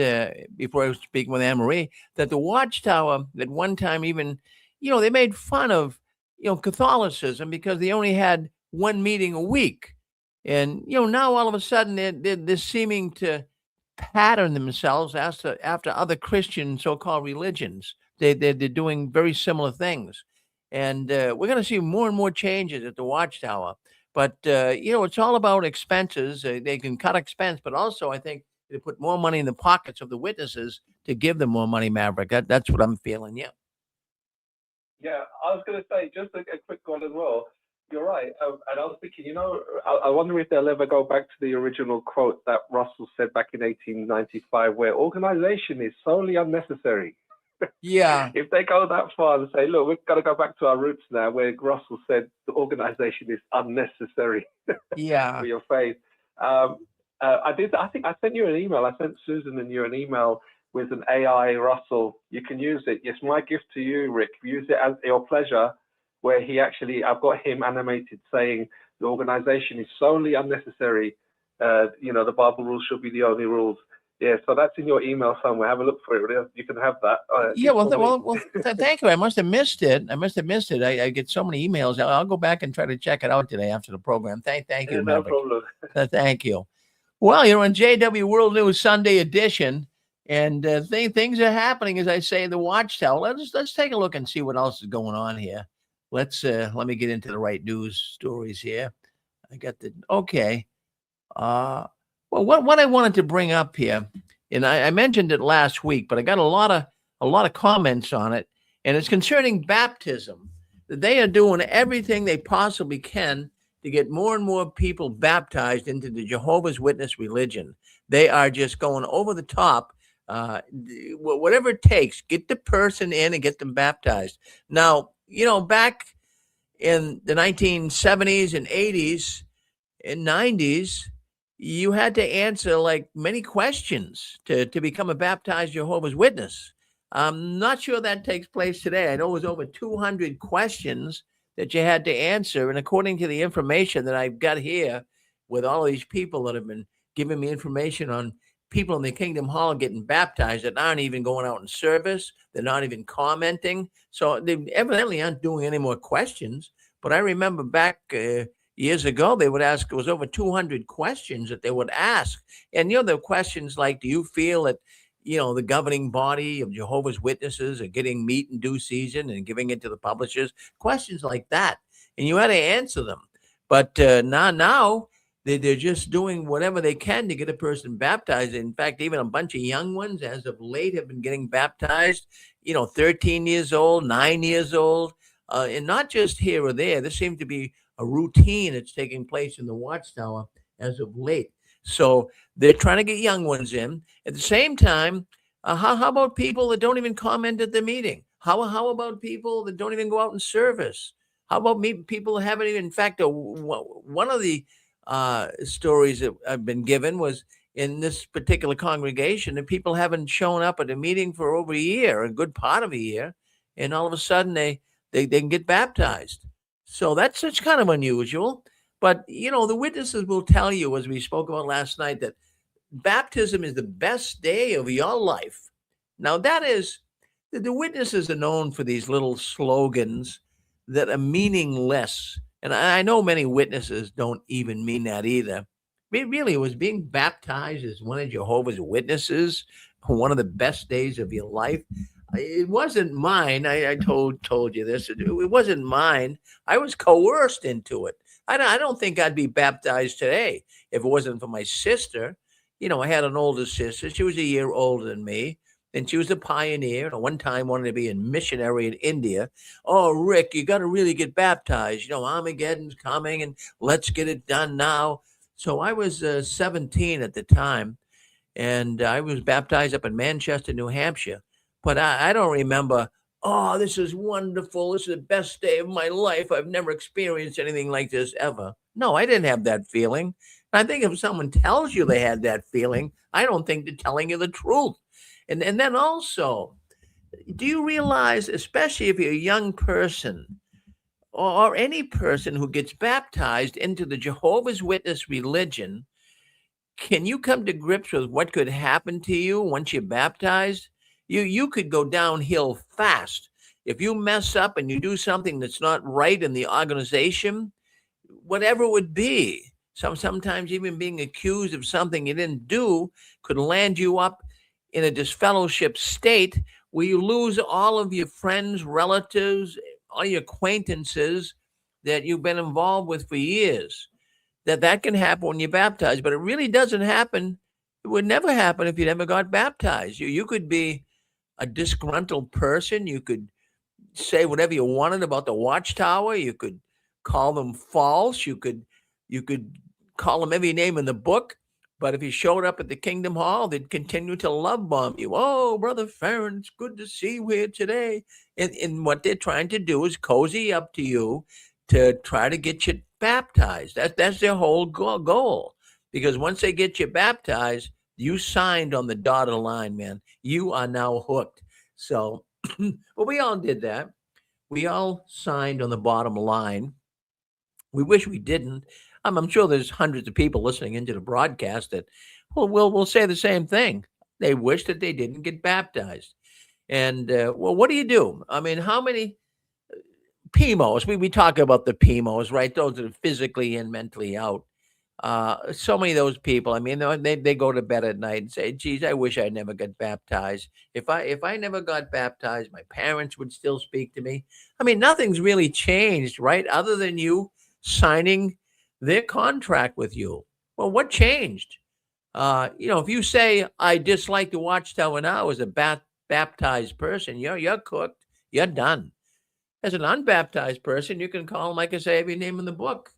before I was speaking with Anne-Marie, that the Watchtower at one time even, they made fun of, Catholicism because they only had one meeting a week. And, now all of a sudden they're seeming to pattern themselves after other Christian so-called religions. They're doing very similar things. And we're going to see more and more changes at the Watchtower. But, it's all about expenses. They can cut expense, but also I think they put more money in the pockets of the witnesses to give them more money, Maverick. That's what I'm feeling. Yeah. Yeah, I was going to say just a quick one as well. You're right. And I was thinking, I wonder if they'll ever go back to the original quote that Russell said back in 1895, where organization is solely unnecessary. Yeah. If they go that far and say, look, we've got to go back to our roots now, where Russell said the organization is unnecessary Yeah. for your faith. I think I sent you an email. I sent Susan and you an email with an AI Russell. You can use it. It's my gift to you, Rick. Use it at your pleasure, where I've got him animated saying the organization is solely unnecessary. The Bible rules should be the only rules. Yeah, so that's in your email somewhere. Have a look for it. You can have that. Yeah, thank you. I must have missed it. I get so many emails. I'll go back and try to check it out today after the program. Thank you, No Maverick. problem. Thank you. Well, on JW World News Sunday edition, and things are happening, as I say, in the Watchtower. Let's take a look and see what else is going on here. Let me get into the right news stories here. I got okay. Well, what I wanted to bring up here, and I mentioned it last week, but I got a lot of comments on it, and it's concerning baptism. That they are doing everything they possibly can to get more and more people baptized into the Jehovah's Witness religion. They are just going over the top. Whatever it takes, get the person in and get them baptized. Now, back in the 1970s and 80s and 90s, you had to answer like many questions to become a baptized Jehovah's Witness. I'm not sure that takes place today. I know it was over 200 questions that you had to answer. And according to the information that I've got here with all of these people that have been giving me information on people in the Kingdom Hall getting baptized that aren't even going out in service. They're not even commenting. So they evidently aren't doing any more questions. But I remember back years ago, they would ask, it was over 200 questions that they would ask. And, the questions like, do you feel that, the governing body of Jehovah's Witnesses are getting meat in due season and giving it to the publishers? Questions like that. And you had to answer them. But now they're just doing whatever they can to get a person baptized. In fact, even a bunch of young ones as of late have been getting baptized, 13 years old, 9 years old, and not just here or there. This seems to be a routine that's taking place in the Watchtower as of late. So they're trying to get young ones in. At the same time, how about people that don't even comment at the meeting? How about people that don't even go out in service? How about people that haven't even, in fact, one of the stories that I've been given was in this particular congregation that people haven't shown up at a meeting for over a year, a good part of a year, and all of a sudden they can get baptized. So that's kind of unusual. But, the witnesses will tell you, as we spoke about last night, that baptism is the best day of your life. Now, that is, the witnesses are known for these little slogans that are meaningless. And I know many witnesses don't even mean that either. Really, was being baptized as one of Jehovah's Witnesses one of the best days of your life? It wasn't mine. I told you this. It wasn't mine. I was coerced into it. I don't think I'd be baptized today if it wasn't for my sister. I had an older sister. She was a year older than me. And she was a pioneer. And at one time wanted to be a missionary in India. Oh, Rick, you got to really get baptized. Armageddon's coming and let's get it done now. So I was 17 at the time. And I was baptized up in Manchester, New Hampshire. But I don't remember, oh, this is wonderful. This is the best day of my life. I've never experienced anything like this ever. No, I didn't have that feeling. And I think if someone tells you they had that feeling, I don't think they're telling you the truth. And then also, do you realize, especially if you're a young person, or any person who gets baptized into the Jehovah's Witness religion, can you come to grips with what could happen to you once you're baptized? You could go downhill fast. If you mess up and you do something that's not right in the organization, whatever it would be, sometimes even being accused of something you didn't do could land you up in a disfellowship state where you lose all of your friends, relatives, all your acquaintances that you've been involved with for years. That can happen when you're baptized, but it really doesn't happen. It would never happen if you never got baptized. You could be a disgruntled person. You could say whatever you wanted about the Watchtower. You could call them false. You could call them every name in the book. But if you showed up at the Kingdom Hall, they'd continue to love bomb you. Oh, Brother Farron, it's good to see you here today. And what they're trying to do is cozy up to you to try to get you baptized. That's their whole goal. Because once they get you baptized, you signed on the dotted line, man. You are now hooked. So, well, we all did that. We all signed on the bottom line. We wish we didn't. I'm sure there's hundreds of people listening into the broadcast that will say the same thing. They wish that they didn't get baptized. And well, what do you do? I mean, how many PMOs? We talk about the PMOs, right? Those that are physically and mentally out. So many of those people. I mean, they go to bed at night and say, "Geez, I wish I never got baptized. If I never got baptized, my parents would still speak to me." I mean, nothing's really changed, right? Other than you signing their contract with you. Well, what changed? If you say I dislike the Watchtower now as a baptized person, you're cooked. You're done. As an unbaptized person, you can call them, like I say, every name in the book,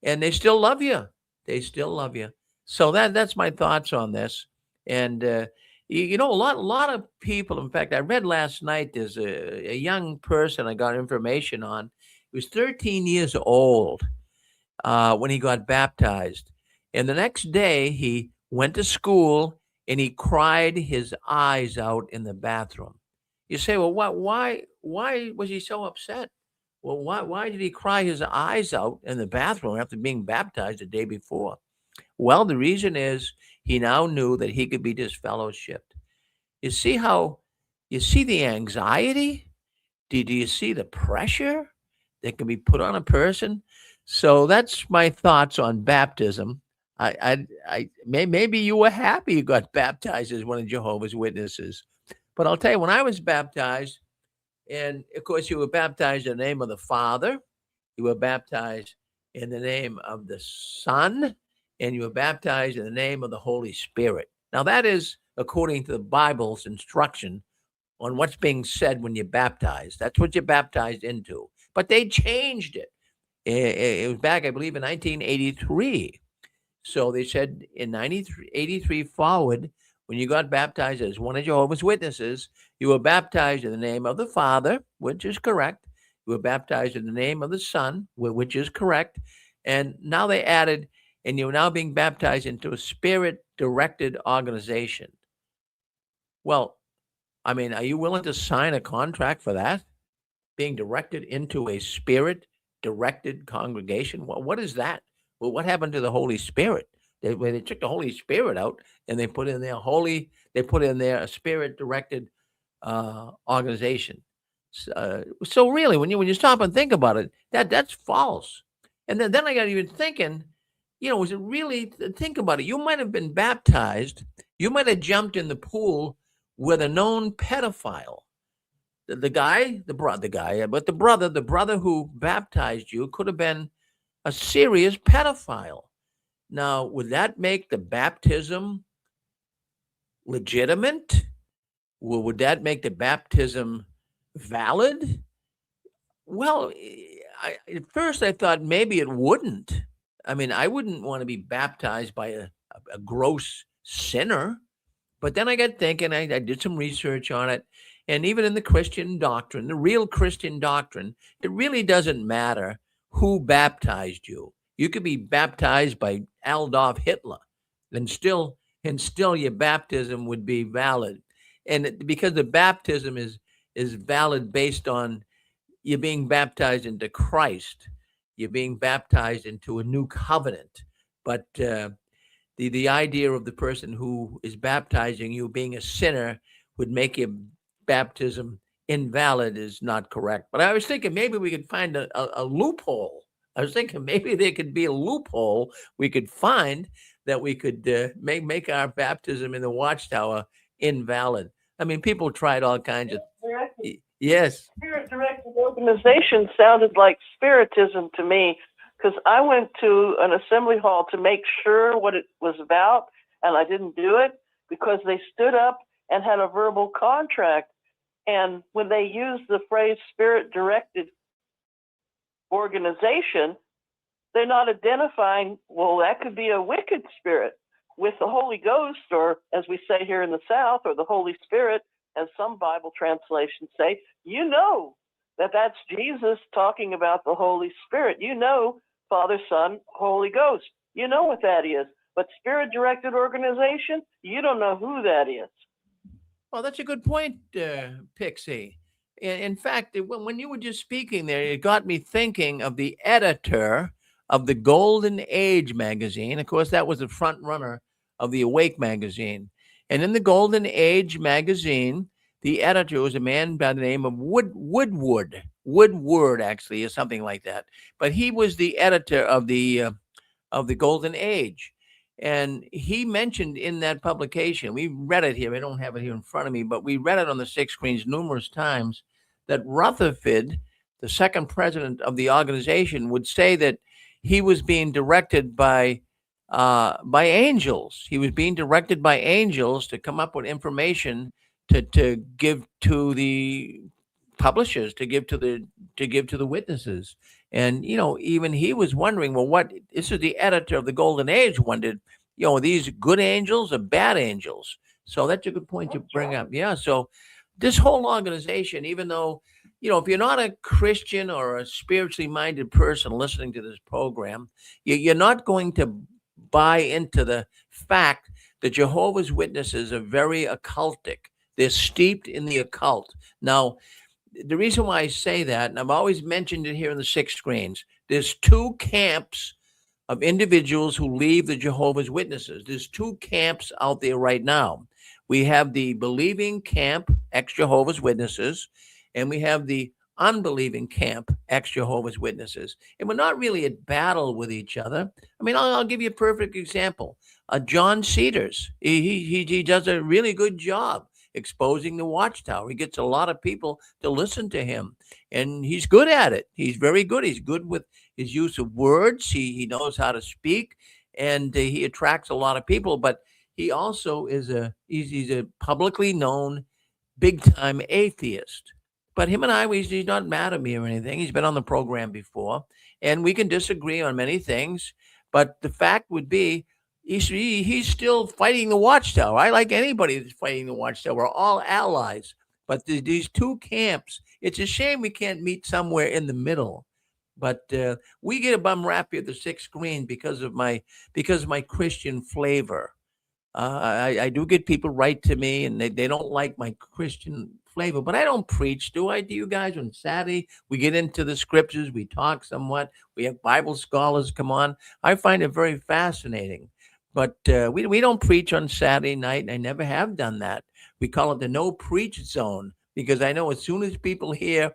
and they still love you. They still love you. So that's my thoughts on this. And a lot of people. In fact, I read last night. There's a young person I got information on. He was 13 years old when he got baptized, and the next day he went to school and he cried his eyes out in the bathroom. You say, well, what? Why was he so upset? Well, why did he cry his eyes out in the bathroom after being baptized the day before? Well, the reason is he now knew that he could be disfellowshipped. You see the anxiety? Do you see the pressure that can be put on a person? So that's my thoughts on baptism. Maybe you were happy you got baptized as one of Jehovah's Witnesses. But I'll tell you, when I was baptized, and of course, you were baptized in the name of the Father, you were baptized in the name of the Son, and you were baptized in the name of the Holy Spirit. Now, that is according to the Bible's instruction on what's being said when you're baptized. That's what you're baptized into. But they changed it. It was back, I believe, in 1983. So they said in 83 forward, when you got baptized as one of Jehovah's Witnesses, you were baptized in the name of the Father, which is correct. You were baptized in the name of the Son, which is correct. And now they added, and you're now being baptized into a spirit-directed organization. Well, I mean, are you willing to sign a contract for that? Being directed into a spirit-directed congregation? Well, what is that? Well, what happened to the Holy Spirit? They took the Holy Spirit out and they put in there a spirit-directed organization. So really, when you stop and think about it, that's false. And then I got even thinking, was it really? Think about it. You might have been baptized. You might have jumped in the pool with a known pedophile. The brother who baptized you could have been a serious pedophile. Now, would that make the baptism legitimate? Would that make the baptism valid? Well, at first I thought maybe it wouldn't. I mean, I wouldn't want to be baptized by a gross sinner. But then I got thinking, I did some research on it. And even in the Christian doctrine, the real Christian doctrine, it really doesn't matter who baptized you. You could be baptized by Adolf Hitler, and still your baptism would be valid. And because the baptism is valid based on you're being baptized into Christ. You're being baptized into a new covenant. But the idea of the person who is baptizing you being a sinner would make your baptism invalid is not correct. But I was thinking maybe we could find a loophole. I was thinking maybe there could be a loophole we could find that we could make our baptism in the Watchtower invalid. I mean, people tried all kinds of. Yes. Spirit-directed organization sounded like spiritism to me, because I went to an assembly hall to make sure what it was about, and I didn't do it because they stood up and had a verbal contract. And when they used the phrase spirit-directed organization, they're not identifying, well, that could be a wicked spirit with the Holy Ghost, or as we say here in the South, or the Holy Spirit, as some Bible translations say. You know that that's Jesus talking about the Holy Spirit. You know Father, Son, Holy Ghost. You know what that is. But spirit-directed organization, you don't know who that is. Well, that's a good point, Pixie. In fact, when you were just speaking there, it got me thinking of the editor of the Golden Age magazine. Of course, that was the front runner of the Awake magazine. And in the Golden Age magazine, the editor was a man by the name of Woodward, actually, or something like that. But he was the editor of the Golden Age. And he mentioned in that publication, we read it here, I don't have it here in front of me, but we read it on the six screens numerous times, that Rutherford, the second president of the organization, would say that he was being directed by angels. He was being directed by angels to come up with information to give to the publishers, to give to the witnesses. And even he was wondering, well, what this is the editor of the Golden Age wondered, these good angels or bad angels? So that's a good point to bring up. Yeah. So this whole organization, even though, if you're not a Christian or a spiritually minded person listening to this program, you're not going to buy into the fact that Jehovah's Witnesses are very occultic. They're steeped in the occult. Now, the reason why I say that, and I've always mentioned it here in the six screens, there's two camps of individuals who leave the Jehovah's Witnesses. There's two camps out there right now. We have the believing camp, ex-Jehovah's Witnesses, and we have the unbelieving camp, ex-Jehovah's Witnesses. And we're not really at battle with each other. I mean, I'll give you a perfect example. John Cedars, he does a really good job exposing the Watchtower. He gets a lot of people to listen to him, and he's good at it. He's very good. He's good with his use of words. He knows how to speak, and he attracts a lot of people. But he also is he's a publicly known big time atheist. But him and I, he's not mad at me or anything. He's been on the program before, and we can disagree on many things. But the fact would be, he's still fighting the Watchtower. I like anybody that's fighting the Watchtower. We're all allies. But these two camps, it's a shame we can't meet somewhere in the middle. But we get a bum rap here at the sixth screen because of my Christian flavor. I do get people write to me, and they don't like my Christian flavor, but I don't preach, do I? Do you guys? On Saturday, we get into the scriptures, we talk somewhat, we have Bible scholars come on. I find it very fascinating. But we don't preach on Saturday night, and I never have done that. We call it the no preach zone, because I know as soon as people hear,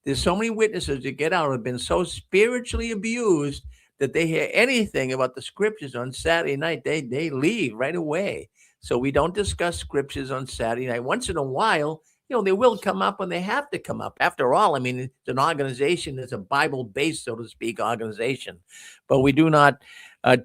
there's so many witnesses that get out have been so spiritually abused that they hear anything about the scriptures on Saturday night, they leave right away. So we don't discuss scriptures on Saturday night. Once in a while, they will come up when they have to come up. After all, I mean, it's an organization. It's a Bible-based, so to speak, organization. But we do not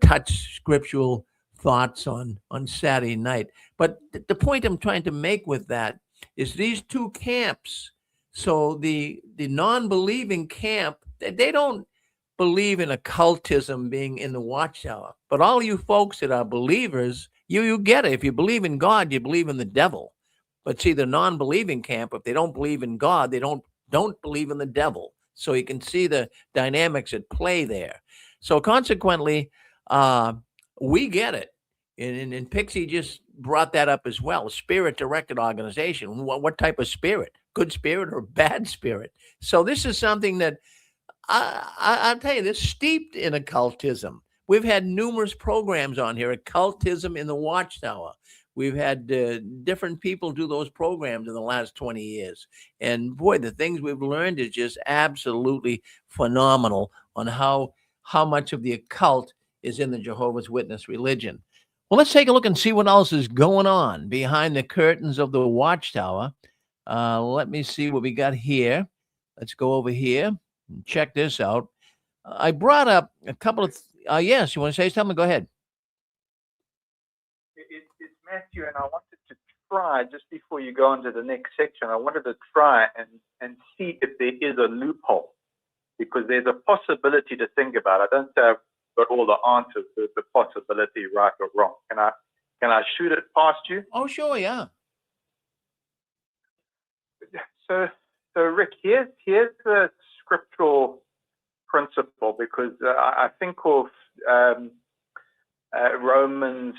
touch scriptural thoughts on Saturday night. But the point I'm trying to make with that is these two camps. So the non-believing camp, they don't believe in occultism being in the Watchtower. But all you folks that are believers, you get it. If you believe in God, you believe in the devil. But see, the non-believing camp, if they don't believe in God, they don't believe in the devil. So you can see the dynamics at play there. So consequently, we get it. And Pixie just brought that up as well. A spirit-directed organization. What type of spirit? good spirit or bad spirit. So this is something that I'll tell you, this steeped in occultism. We've had numerous programs on here, occultism in the Watchtower. We've had different people do those programs in the last 20 years. And boy, the things we've learned is just absolutely phenomenal on how much of the occult is in the Jehovah's Witness religion. Well, let's take a look and see what else is going on behind the curtains of the Watchtower. Let me see what we got here. Let's go over here and check this out. I brought up a couple of, yes, you want to say something? Go ahead. It's Matthew, and I wanted to try, just before you go into the next section, I wanted to try and see if there is a loophole, because there's a possibility to think about. I don't say I've got all the answers. There's a possibility, right or wrong. Can I shoot it past you? Oh, sure, yeah. So Rick, here's the scriptural principle, because I think of Romans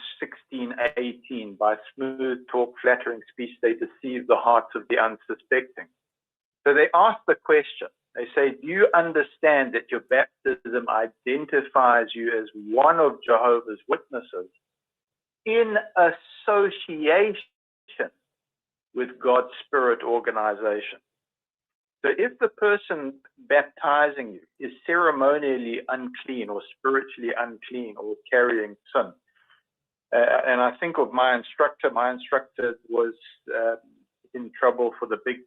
16:18, by smooth talk, flattering speech, they deceive the hearts of the unsuspecting. So they ask the question, they say, do you understand that your baptism identifies you as one of Jehovah's Witnesses in association with God's Spirit organization? So if the person baptizing you is ceremonially unclean or spiritually unclean or carrying sin, and I think of my instructor was in trouble for the big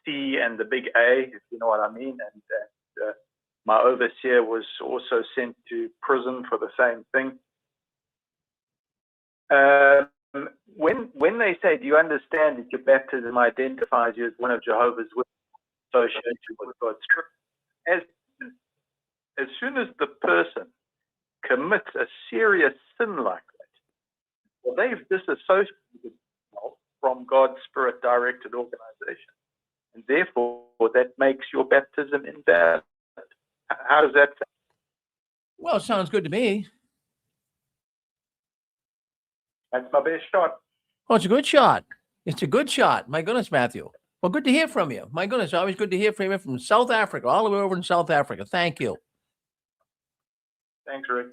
C and the big A, if you know what I mean, and my overseer was also sent to prison for the same thing. When they say, do you understand that your baptism identifies you as one of Jehovah's Witnesses associated with God's Spirit? As soon as the person commits a serious sin like that, well, they've disassociated themselves from God's Spirit directed organization. And therefore, that makes your baptism invalid. How does that sound? Well, it sounds good to me. That's my best shot. Oh, it's a good shot. It's a good shot. My goodness, Matthew. Well, good to hear from you. My goodness, always good to hear from you from South Africa, all the way over in South Africa. Thank you. Thanks, Rick.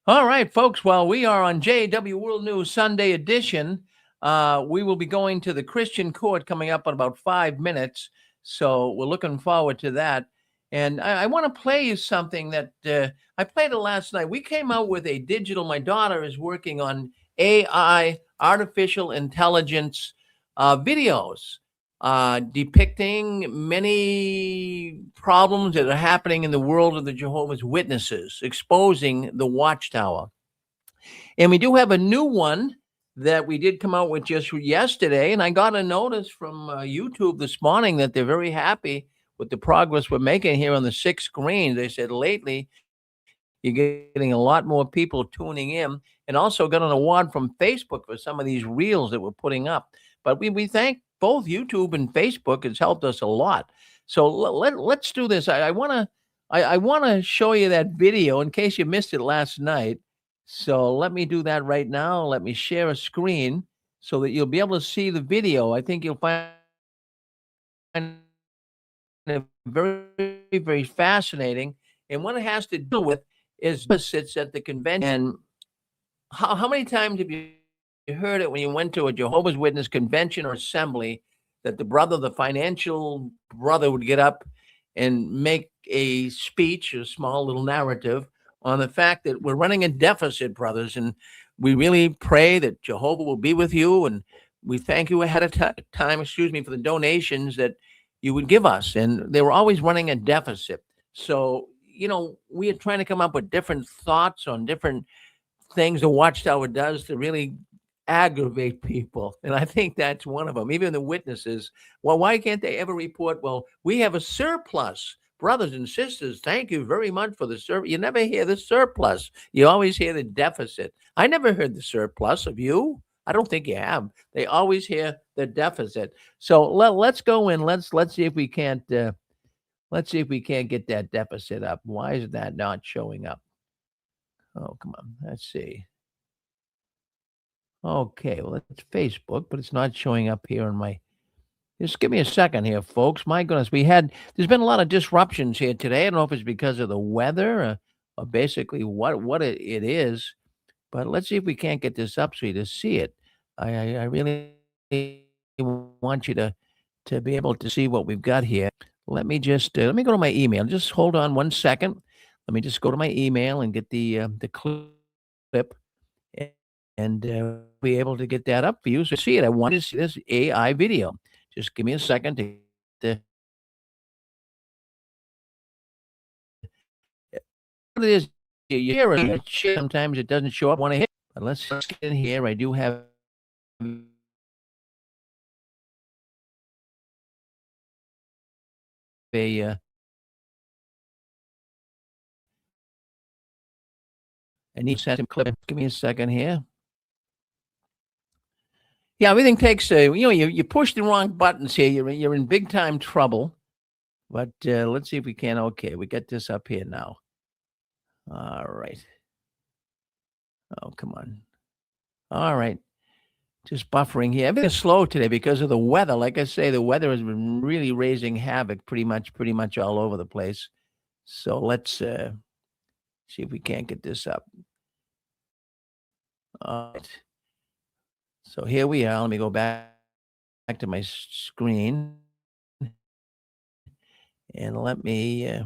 All right, folks. Well, we are on JW World News Sunday edition. We will be going to the Christian court coming up in about 5 minutes. So we're looking forward to that. And I want to play you something that I played it last night. We came out with a digital, my daughter is working on AI, artificial intelligence videos depicting many problems that are happening in the world of the Jehovah's Witnesses, exposing the Watchtower. And we do have a new one that we did come out with just yesterday. And I got a notice from YouTube this morning that they're very happy with the progress we're making here on the 6 screens. They said lately you're getting a lot more people tuning in, and also got an award from Facebook for some of these reels that we're putting up. But we thank both YouTube and Facebook. Has helped us a lot. So let's do this. I want to show you that video in case you missed it last night. So let me do that right now. Let me share a screen so that you'll be able to see the video. I think you'll find it very, very fascinating. And what it has to do with is sits at the convention. And how many times have you heard it when you went to a Jehovah's Witness convention or assembly that the financial brother would get up and make a speech, a small little narrative on the fact that we're running a deficit, brothers, and we really pray that Jehovah will be with you, and we thank you ahead of time, for the donations that you would give us. And they were always running a deficit. So, we are trying to come up with different thoughts on different things the Watchtower does to really aggravate people. And I think that's one of them. Even the witnesses, well, why can't they ever report, well, we have a surplus? Brothers and sisters, thank you very much for the surplus. You never hear the surplus. You always hear the deficit. I never heard the surplus of you. I don't think you have. They always hear the deficit. So let's go in. Let's see if we can't get that deficit up. Why is that not showing up? Oh, come on. Let's see. Okay, well, it's Facebook, but it's not showing up here on my Just give me a second here, folks. My goodness, there's been a lot of disruptions here today. I don't know if it's because of the weather or basically what it is, but let's see if we can't get this up so you to see it. I really want you to be able to see what we've got here. Let me go to my email. Just hold on one second. Let me just go to my email and get the clip and be able to get that up for you. So see it. I want to see this AI video. Just give me a second to what it is. You hear it. Sometimes it doesn't show up when I hit. But let's get in here. I do have a I need to send him clip. Give me a second here. Yeah, everything takes you push the wrong buttons here. You're in big time trouble. But let's see if we can. Okay, we got this up here now. All right. Oh, come on. All right. Just buffering here. Everything's slow today because of the weather. Like I say, the weather has been really raising havoc pretty much all over the place. So let's see if we can't get this up. All right. So here we are. Let me go back to my screen. And let me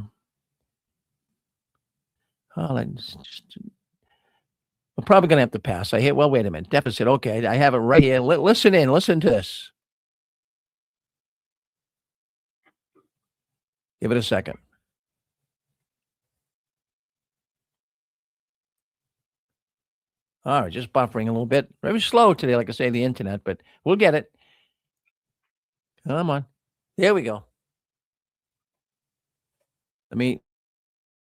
we're probably going to have to pass. Well, wait a minute. Deficit. Okay, I have it right here. Listen to this. Give it a second. All right, just buffering a little bit. Very slow today, like I say, the internet, but we'll get it. Come on. There we go. Let me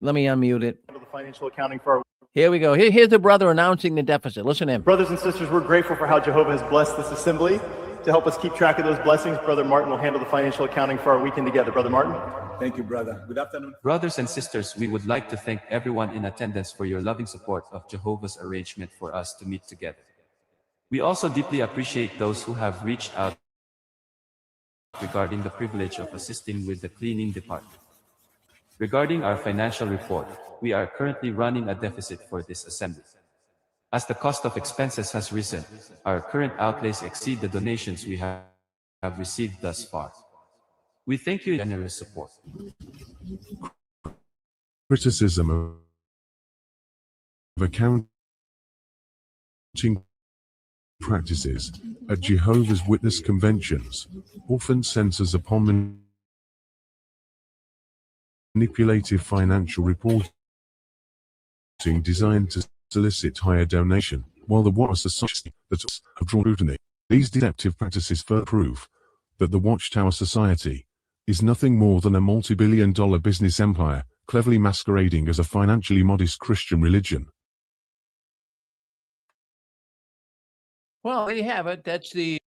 unmute it. The financial accounting for our Here we go. Here's the brother announcing the deficit. Listen in. brothers and sisters. We're grateful for how Jehovah has blessed this assembly. To help us keep track of those blessings, Brother Martin will handle the financial accounting for our weekend together. Brother Martin. Thank you, brother. Good afternoon. Brothers and sisters, we would like to thank everyone in attendance for your loving support of Jehovah's arrangement for us to meet together. We also deeply appreciate those who have reached out regarding the privilege of assisting with the cleaning department. Regarding our financial report, we are currently running a deficit for this assembly. As the cost of expenses has risen, our current outlays exceed the donations we have received thus far. We thank you for your generous support. Criticism of accounting practices at Jehovah's Witness conventions often centers upon manipulative financial reporting designed to solicit higher donation, while the Watchtower Society that have drawn scrutiny. These deceptive practices further prove that the Watchtower Society is nothing more than a multi-billion-dollar business empire, cleverly masquerading as a financially modest Christian religion. Well, there you have it. That's the